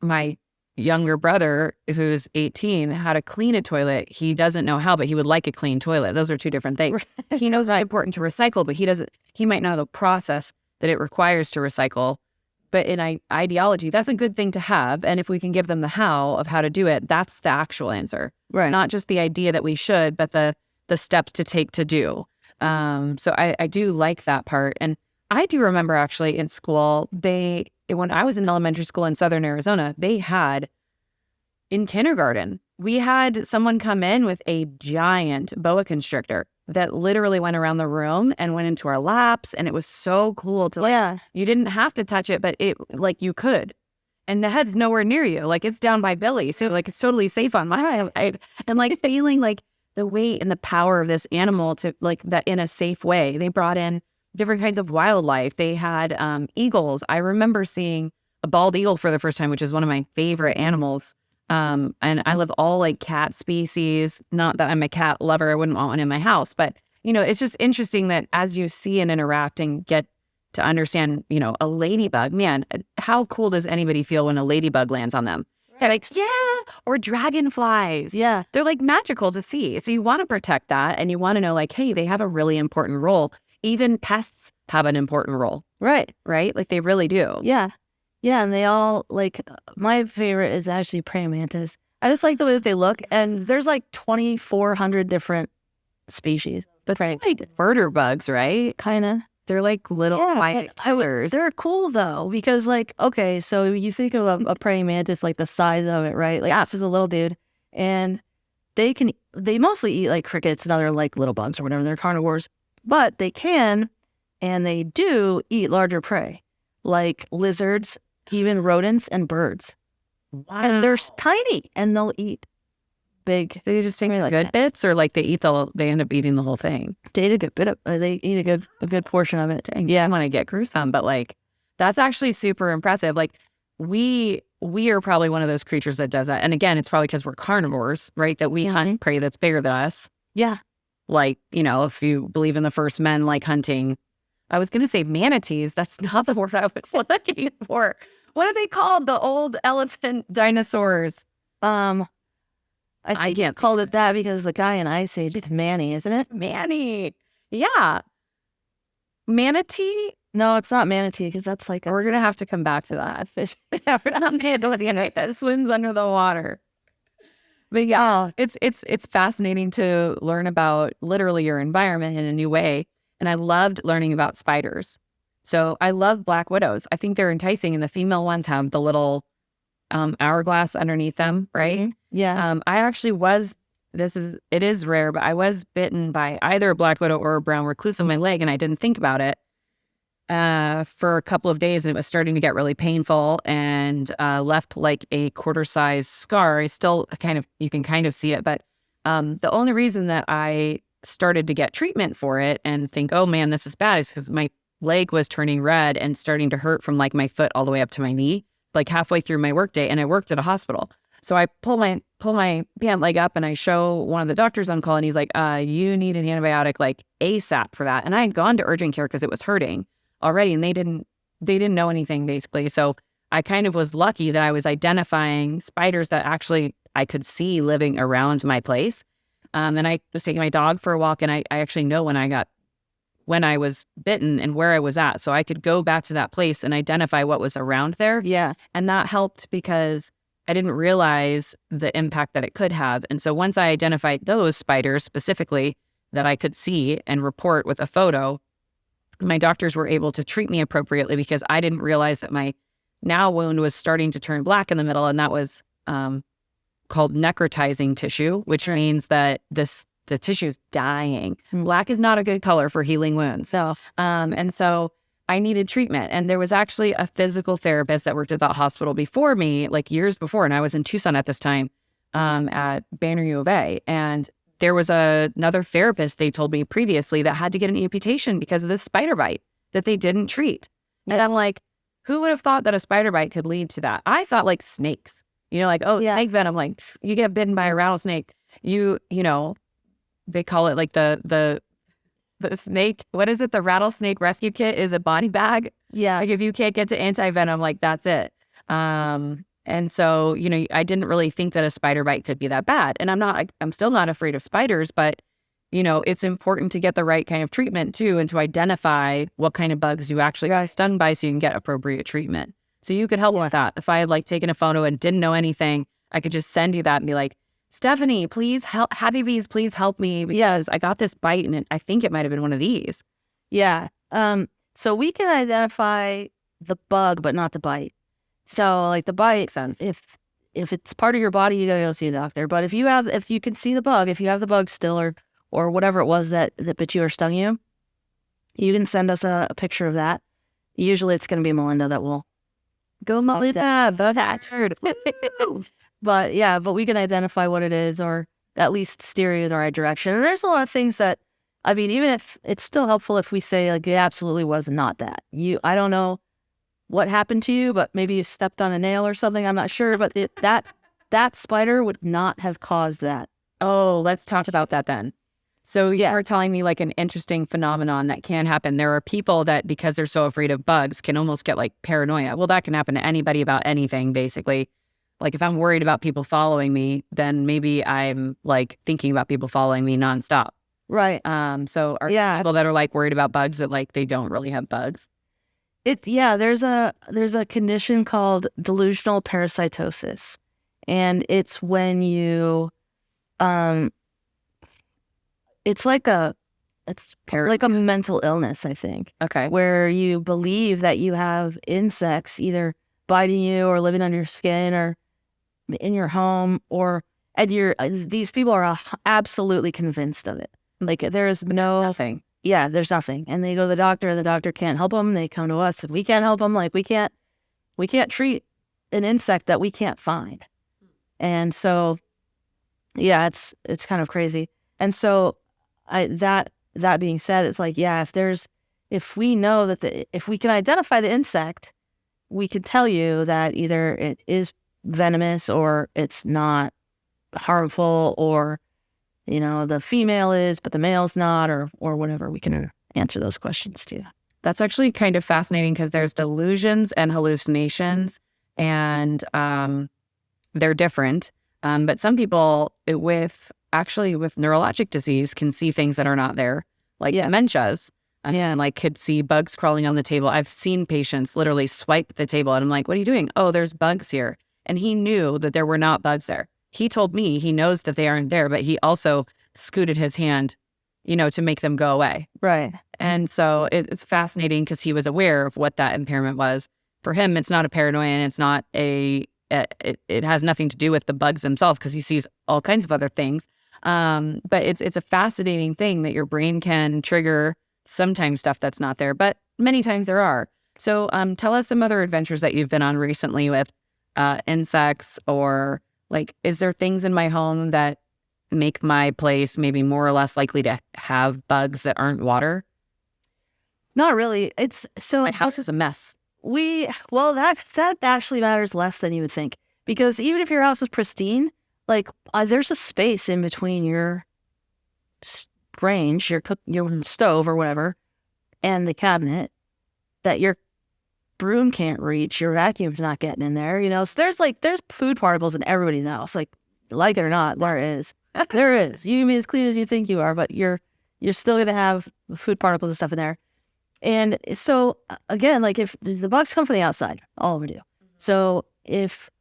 Speaker 1: my younger brother, who's 18, how to clean a toilet, he doesn't know how, but he would like a clean toilet. Those are two different things. He knows it's important to recycle, but he might know the process that it requires to recycle, But in ideology, that's a good thing to have. And if we can give them the how of how to do it, that's the actual answer.
Speaker 2: Right.
Speaker 1: Not just the idea that we should, but the steps to take to do. So I do like that part. And I do remember actually in school, when I was in elementary school in Southern Arizona, they had in kindergarten, we had someone come in with a giant boa constrictor that literally went around the room and went into our laps. And it was so cool to you didn't have to touch it, but it like you could. And the head's nowhere near you. Like it's down by Billy. So like it's totally safe on my side. And like feeling like the weight and the power of this animal to like that in a safe way. They brought in different kinds of wildlife. They had eagles. I remember seeing a bald eagle for the first time, which is one of my favorite animals. And I love all like cat species. Not that I'm a cat lover. I wouldn't want one in my house. But, it's just interesting that as you see and interact and get to understand, a ladybug, man, how cool does anybody feel when a ladybug lands on them? They're like, yeah, or dragonflies.
Speaker 2: Yeah.
Speaker 1: They're like magical to see. So you want to protect that and you want to know like, hey, they have a really important role. Even pests have an important role.
Speaker 2: Right.
Speaker 1: Right? Like they really do.
Speaker 2: Yeah. Yeah. And they all like, my favorite is actually praying mantis. I just like the way that they look. And there's like 2,400 different species.
Speaker 1: But they're like murder bugs, right?
Speaker 2: Kind of.
Speaker 1: They're like little quiet killers.
Speaker 2: They're cool though, because like, okay, so you think of a praying mantis, like the size of it, right? Like it's just a little dude. And they mostly eat like crickets and other like little bugs or whatever. They're carnivores, but they can, and they do eat larger prey, like lizards, even rodents and birds.
Speaker 1: Wow.
Speaker 2: And they're tiny and they'll eat big.
Speaker 1: They just take like good bits, or like they end up eating the whole thing.
Speaker 2: They eat a good bit of. They eat a good portion of it.
Speaker 1: Dang, yeah, I want to get gruesome, but like that's actually super impressive. Like we are probably one of those creatures that does that. And again, it's probably because we're carnivores, right? That we hunt prey that's bigger than us.
Speaker 2: Yeah.
Speaker 1: Like, if you believe in the first men like hunting, I was going to say manatees. That's not the word I was looking for. What are they called? The old elephant dinosaurs.
Speaker 2: I can't call it that because the guy in Ice Age, it's Manny, isn't it?
Speaker 1: Manny. Yeah. Manatee?
Speaker 2: No, it's not manatee because that's like
Speaker 1: we're going to have to come back to that. Fish. That swims under the water. But yeah, it's fascinating to learn about literally your environment in a new way. And I loved learning about spiders. So I love black widows. I think they're enticing, and the female ones have the little hourglass underneath them, right?
Speaker 2: Mm-hmm. Yeah.
Speaker 1: I actually it is rare, but I was bitten by either a black widow or a brown recluse on my leg, and I didn't think about it for a couple of days, and it was starting to get really painful and left like a quarter-size scar. I still you can kind of see it, but the only reason that I started to get treatment for it and think, oh man, this is bad, is because my leg was turning red and starting to hurt from like my foot all the way up to my knee, like halfway through my workday, and I worked at a hospital. So I pull my pant leg up and I show one of the doctors on call, and he's like, you need an antibiotic like ASAP for that. And I had gone to urgent care because it was hurting already, and they didn't know anything basically. So I kind of was lucky that I was identifying spiders that actually I could see living around my place. And I was taking my dog for a walk, and I actually know when I was bitten and where I was at. So I could go back to that place and identify what was around there.
Speaker 2: Yeah.
Speaker 1: And that helped because I didn't realize the impact that it could have. And so once I identified those spiders specifically that I could see and report with a photo, my doctors were able to treat me appropriately because I didn't realize that my now wound was starting to turn black in the middle. And that was called necrotizing tissue, which means that the tissue's dying. Black is not a good color for healing wounds. So, and so I needed treatment. And there was actually a physical therapist that worked at that hospital before me, like years before. And I was in Tucson at this time at Banner U of A. And there was another therapist, they told me previously, that had to get an amputation because of this spider bite that they didn't treat. And I'm like, who would have thought that a spider bite could lead to that? I thought like snakes, like, snake venom, like you get bitten by a rattlesnake, they call it like the snake. What is it? The rattlesnake rescue kit is a body bag.
Speaker 2: Yeah.
Speaker 1: Like if you can't get to anti-venom, like that's it. And so, I didn't really think that a spider bite could be that bad. And I'm still not afraid of spiders, but it's important to get the right kind of treatment too, and to identify what kind of bugs you actually got stung by so you can get appropriate treatment. So you could help me with that. If I had like taken a photo and didn't know anything, I could just send you that and be like, Stephanie, please help. Happy Bees, please help me because I got this bite and I think it might have been one of these.
Speaker 2: Yeah. So we can identify the bug, but not the bite. So like the bite,
Speaker 1: Makes sense.
Speaker 2: If it's part of your body, you gotta go see a doctor. But if you can see the bug, if you have the bug still or whatever it was that bit you or stung you, you can send us a picture of that. Usually it's gonna be Melinda that will
Speaker 1: Go Melinda, that.
Speaker 2: But we can identify what it is or at least steer you in the right direction. And there's a lot of things that, I mean, even if it's still helpful if we say like it absolutely was not that. I don't know what happened to you, but maybe you stepped on a nail or something. I'm not sure, but that spider would not have caused that.
Speaker 1: Oh, let's talk about that then. So you are telling me like an interesting phenomenon that can happen. There are people that because they're so afraid of bugs can almost get like paranoia. Well, that can happen to anybody about anything, basically. Like if I'm worried about people following me, then maybe I'm like thinking about people following me nonstop.
Speaker 2: Right.
Speaker 1: So are people that are like worried about bugs that like they don't really have bugs?
Speaker 2: There's a condition called delusional parasitosis. And it's when you it's like a mental illness, I think.
Speaker 1: Okay.
Speaker 2: Where you believe that you have insects either biting you or living on your skin or in your home these people are absolutely convinced of it. Like there's
Speaker 1: nothing.
Speaker 2: Yeah, there's nothing. And they go to the doctor and the doctor can't help them. They come to us and we can't help them. Like we can't treat an insect that we can't find. And so, yeah, it's kind of crazy. And so that being said, it's like, yeah, if we know that if we can identify the insect, we could tell you that either it is venomous or it's not harmful or, the female is, but the male's not or whatever. We can answer those questions too.
Speaker 1: That's actually kind of fascinating because there's delusions and hallucinations and they're different. But some people with neurologic disease can see things that are not there, like dementias. And like could see bugs crawling on the table. I've seen patients literally swipe the table and I'm like, what are you doing? Oh, there's bugs here. And he knew that there were not bugs there. He told me he knows that they aren't there, but he also scooted his hand, to make them go away.
Speaker 2: Right.
Speaker 1: And so it's fascinating because he was aware of what that impairment was. For him, it's not a paranoia and it's not it has nothing to do with the bugs themselves because he sees all kinds of other things. But it's a fascinating thing that your brain can trigger sometimes stuff that's not there, but many times there are. So tell us some other adventures that you've been on recently with insects or like, is there things in my home that make my place maybe more or less likely to have bugs that aren't water?
Speaker 2: Not really.
Speaker 1: My house is a mess.
Speaker 2: That actually matters less than you would think because even if your house is pristine, like there's a space in between your range, your stove or whatever, and the cabinet that your broom can't reach, your vacuum's not getting in there, So there's food particles in everybody's house, like it or not, there is. There is. You can be as clean as you think you are, but you're still gonna have food particles and stuff in there. And so again, like if the bugs come from the outside, all of them do. So if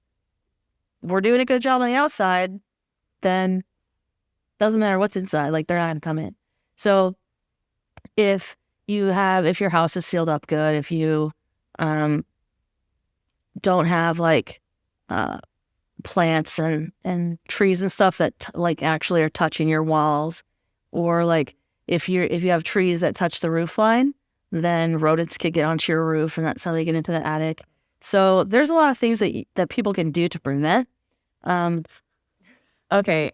Speaker 2: we're doing a good job on the outside, then doesn't matter what's inside, like they're not gonna come in. So if your house is sealed up good, if you don't have like plants and trees and stuff that like actually are touching your walls, or like if you have trees that touch the roof line, then rodents could get onto your roof and that's how they get into the attic. So there's a lot of things that people can do to prevent.
Speaker 1: Okay,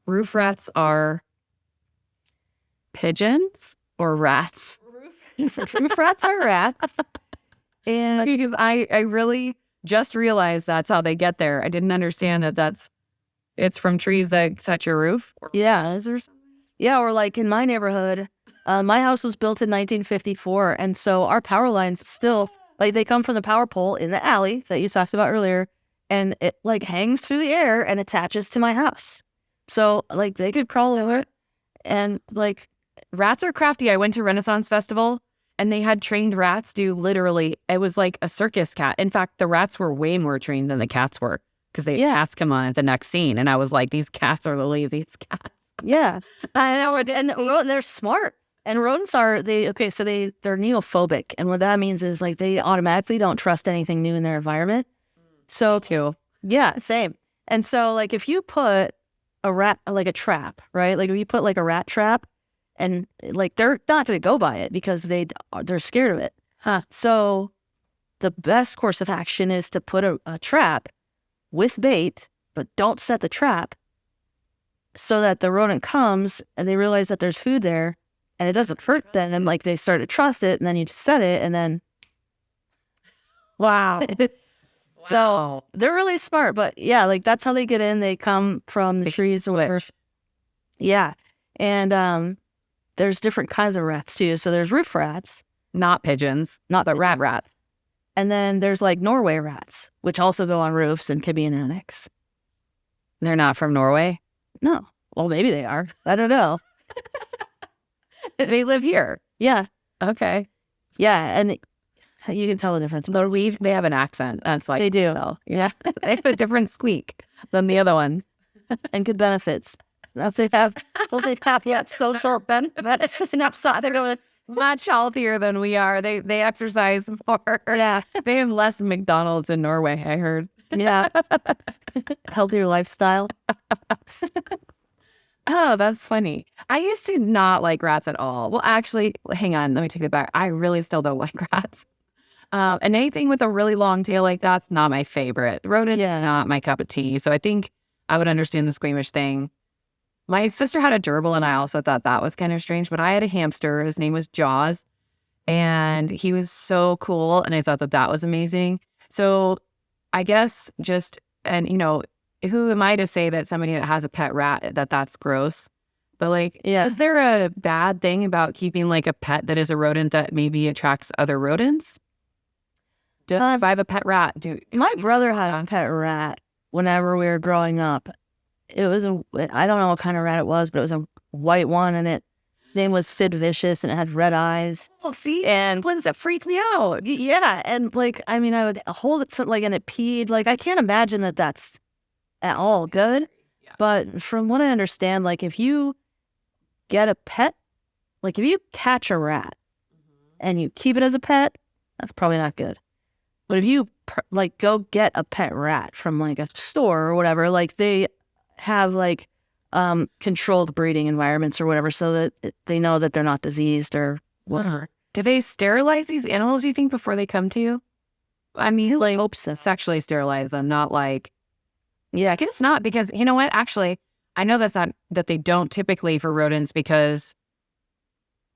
Speaker 1: roof rats are pigeons or rats?
Speaker 2: Roof rats are rats.
Speaker 1: And because I really just realized that's how they get there. I didn't understand that it's from trees that touch your roof.
Speaker 2: Yeah. Is there something? Yeah, or like in my neighborhood, my house was built in 1954, and so our power lines still, like they come from the power pole in the alley that you talked about earlier, and it like hangs through the air and attaches to my house. So like they could crawl over it, and like
Speaker 1: rats are crafty. I went to Renaissance Festival And they had trained rats do literally, it was like a circus cat. In fact, the rats were way more trained than the cats were because the cats come on at the next scene. And I was like, these cats are the laziest cats.
Speaker 2: Yeah. I know. And they're smart. And rodents are, they're neophobic. And what that means is like they automatically don't trust anything new in their environment. So,
Speaker 1: Too.
Speaker 2: Yeah, same. And so like if you put a rat, like a trap, right? Like if you put like a rat trap, and like they're not going to go by it because they're scared of it. So the best course of action is to put a trap with bait, but don't set the trap so that the rodent comes and they realize that there's food there and it doesn't hurt them. And like they start to trust it, and then you just set it, and then
Speaker 1: wow.
Speaker 2: So they're really smart. But yeah, like that's how they get in. They come from the trees or whatever. Yeah. And there's different kinds of rats too. So there's roof rats.
Speaker 1: Not pigeons, but rats.
Speaker 2: And then there's like Norway rats, which also go on roofs and can be in attics.
Speaker 1: They're not from Norway?
Speaker 2: No. Well, maybe they are. I don't know.
Speaker 1: They live here.
Speaker 2: Yeah.
Speaker 1: Okay.
Speaker 2: Yeah. And you can tell the difference.
Speaker 1: They have an accent. That's why
Speaker 2: they do.
Speaker 1: Yeah. They have a different squeak than the other ones.
Speaker 2: And good benefits. Now they have social benefits and upside. They're going
Speaker 1: much healthier than we are. They exercise more.
Speaker 2: Yeah.
Speaker 1: They have less McDonald's in Norway, I heard.
Speaker 2: Yeah. Healthier lifestyle.
Speaker 1: Oh, that's funny. I used to not like rats at all. Well, actually, hang on. Let me take it back. I really still don't like rats. And anything with a really long tail like that's not my favorite. Rodents, not my cup of tea. So I think I would understand the squeamish thing. My sister had a gerbil, and I also thought that was kind of strange. But I had a hamster. His name was Jaws. And he was so cool. And I thought that was amazing. So I guess who am I to say that somebody that has a pet rat, that's gross? But like, is there a bad thing about keeping like a pet that is a rodent that maybe attracts other rodents? If I have a pet rat,
Speaker 2: my brother had a pet rat whenever we were growing up. It was I don't know what kind of rat it was, but it was a white one, and its name was Sid Vicious, and it had red eyes.
Speaker 1: Oh, see? And ones that freak me out.
Speaker 2: Yeah, and like, I mean, I would hold it and it peed. Like, I can't imagine that that's at all good. Yeah. But from what I understand, like if you get a pet, like if you catch a rat and you keep it as a pet, that's probably not good. But if you like go get a pet rat from like a store or whatever, like they have like controlled breeding environments or whatever, so that they know that they're not diseased or whatever.
Speaker 1: Do they sterilize these animals, you think, before they come to you? I mean, like, sexually sterilize them, not like... Yeah, I guess not, because you know what? Actually, I know that they don't typically for rodents, because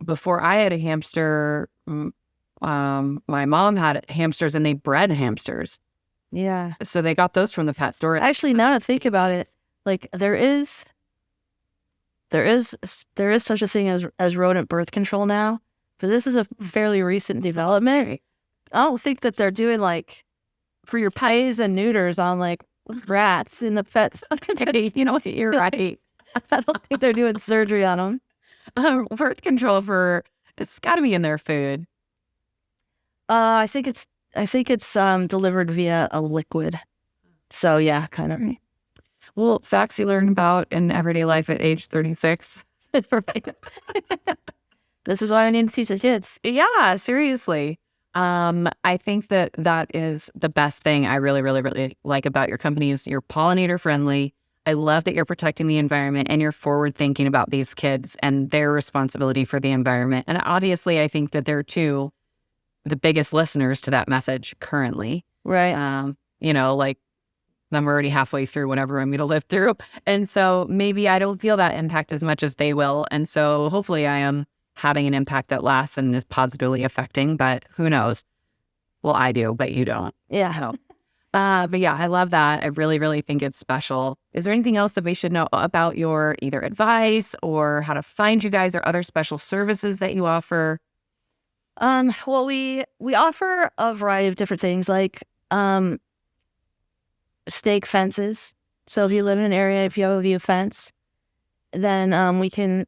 Speaker 1: before I had a hamster, my mom had hamsters and they bred hamsters.
Speaker 2: Yeah.
Speaker 1: So they got those from the pet store.
Speaker 2: Actually, now to think about it, like there is such a thing as rodent birth control now, but this is a fairly recent development. I don't think that they're doing like for your pays and neuters on like rats in the pets.
Speaker 1: You know what? You're right.
Speaker 2: I don't think they're doing surgery on them.
Speaker 1: Birth control it's got to be in their food.
Speaker 2: I think it's delivered via a liquid. So yeah, kind of.
Speaker 1: Well, facts you learn about in everyday life at age 36.
Speaker 2: This is why I need to teach the kids.
Speaker 1: Yeah, seriously. I think that is the best thing I really, really, really like about your company is you're pollinator friendly. I love that you're protecting the environment and you're forward thinking about these kids and their responsibility for the environment. And obviously, I think that they're too the biggest listeners to that message currently.
Speaker 2: Right.
Speaker 1: Like I'm already halfway through whatever I'm going to live through. And so maybe I don't feel that impact as much as they will. And so hopefully I am having an impact that lasts and is positively affecting, but who knows? Well, I do, but you don't.
Speaker 2: Yeah, I don't.
Speaker 1: But yeah, I love that. I really, really think it's special. Is there anything else that we should know about your either advice or how to find you guys or other special services that you offer?
Speaker 2: Well, we offer a variety of different things like stake fences. So if you live in an area, if you have a view fence, then we can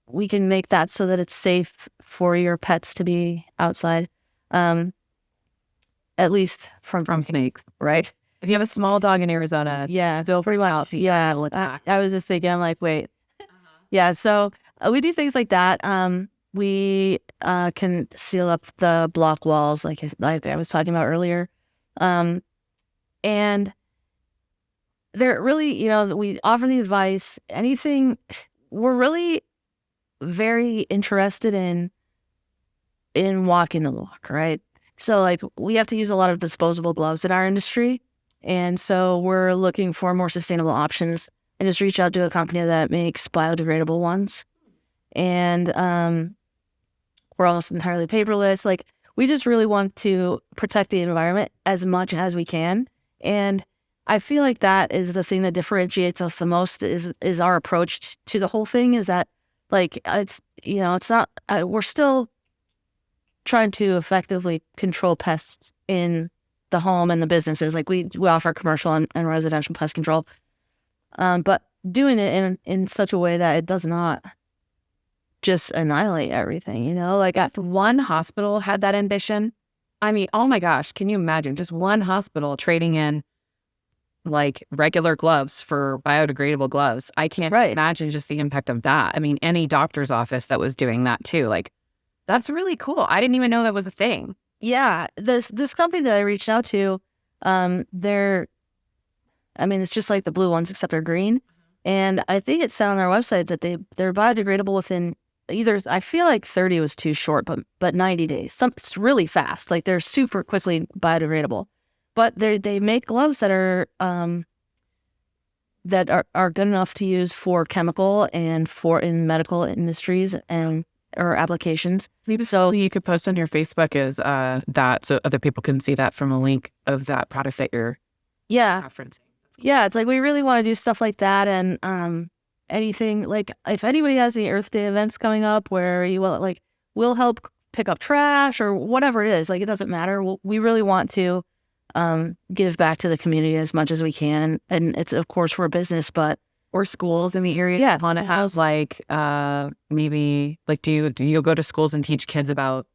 Speaker 2: we can make that so that it's safe for your pets to be outside, at least from
Speaker 1: snakes.
Speaker 2: right?
Speaker 1: If you have a small dog in Arizona,
Speaker 2: Yeah,
Speaker 1: still pretty well.
Speaker 2: yeah. I was just thinking, I'm like, wait, yeah. So we do things like that. We can seal up the block walls, like I was talking about earlier, and they're really, we offer the advice. Anything, we're really very interested in walking the walk, right? So like we have to use a lot of disposable gloves in our industry. And so we're looking for more sustainable options and just reach out to a company that makes biodegradable ones. And we're almost entirely paperless. Like we just really want to protect the environment as much as we can. And I feel like that is the thing that differentiates us the most is our approach to the whole thing is that like it's not we're still trying to effectively control pests in the home and the businesses. Like we offer commercial and residential pest control, but doing it in such a way that it does not just annihilate everything. Like
Speaker 1: if one hospital had that ambition, I mean, oh my gosh, can you imagine just one hospital trading in like regular gloves for biodegradable gloves? I can't imagine just the impact of that. I mean, any doctor's office that was doing that too, like that's really cool. I didn't even know that was a thing.
Speaker 2: Yeah, this company that I reached out to, it's just like the blue ones except they're green, and I think it said on their website that they're biodegradable within either. I feel like 30 was too short, but 90 days. It's really fast. Like they're super quickly biodegradable, but they make gloves that are good enough to use for chemical and for in medical industries or applications.
Speaker 1: Maybe so you could post on your Facebook is that so other people can see that from a link of that product that you're referencing.
Speaker 2: Yeah, it's like we really want to do stuff like that, and anything like if anybody has any Earth Day events coming up where we'll help pick up trash or whatever it is. Like it doesn't matter. We really want to give back to the community as much as we can, and it's of course we're a business, but.
Speaker 1: Or schools in the area want to have like maybe like do you go to schools and teach kids about?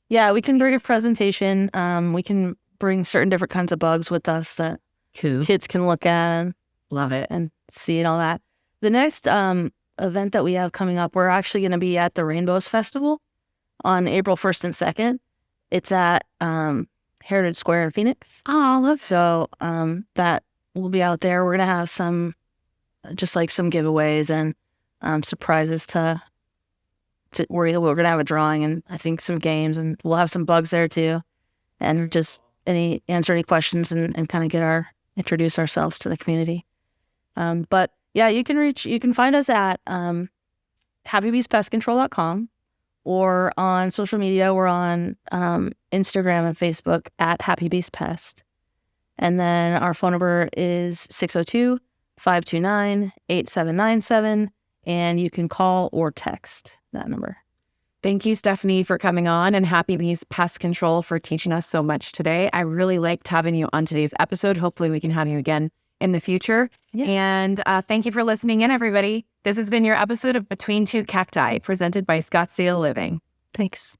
Speaker 2: Yeah, we can bring a presentation. We can bring certain different kinds of bugs with us that kids can look at and
Speaker 1: love it
Speaker 2: and see and all that. The next event that we have coming up, we're actually going to be at the Rainbows Festival on April 1st and 2nd. It's at Heritage Square in Phoenix.
Speaker 1: Oh, love
Speaker 2: so that we'll be out there. We're going to have some giveaways and surprises we're going to have a drawing and I think some games, and we'll have some bugs there too, and just answer any questions and kind of introduce ourselves to the community. But yeah, you can find us at happybeespestcontrol.com, or on social media. We're on Instagram and Facebook at Happy Bees Pest, and then our phone number is 602-529-8797, and you can call or text that number.
Speaker 1: Thank you, Stephanie, for coming on, and Happy Bees Pest Control for teaching us so much today. I really liked having you on today's episode. Hopefully we can have you again in the future. Yeah. And thank you for listening in, everybody. This has been your episode of Between Two Cacti, presented by Scottsdale Living.
Speaker 2: Thanks.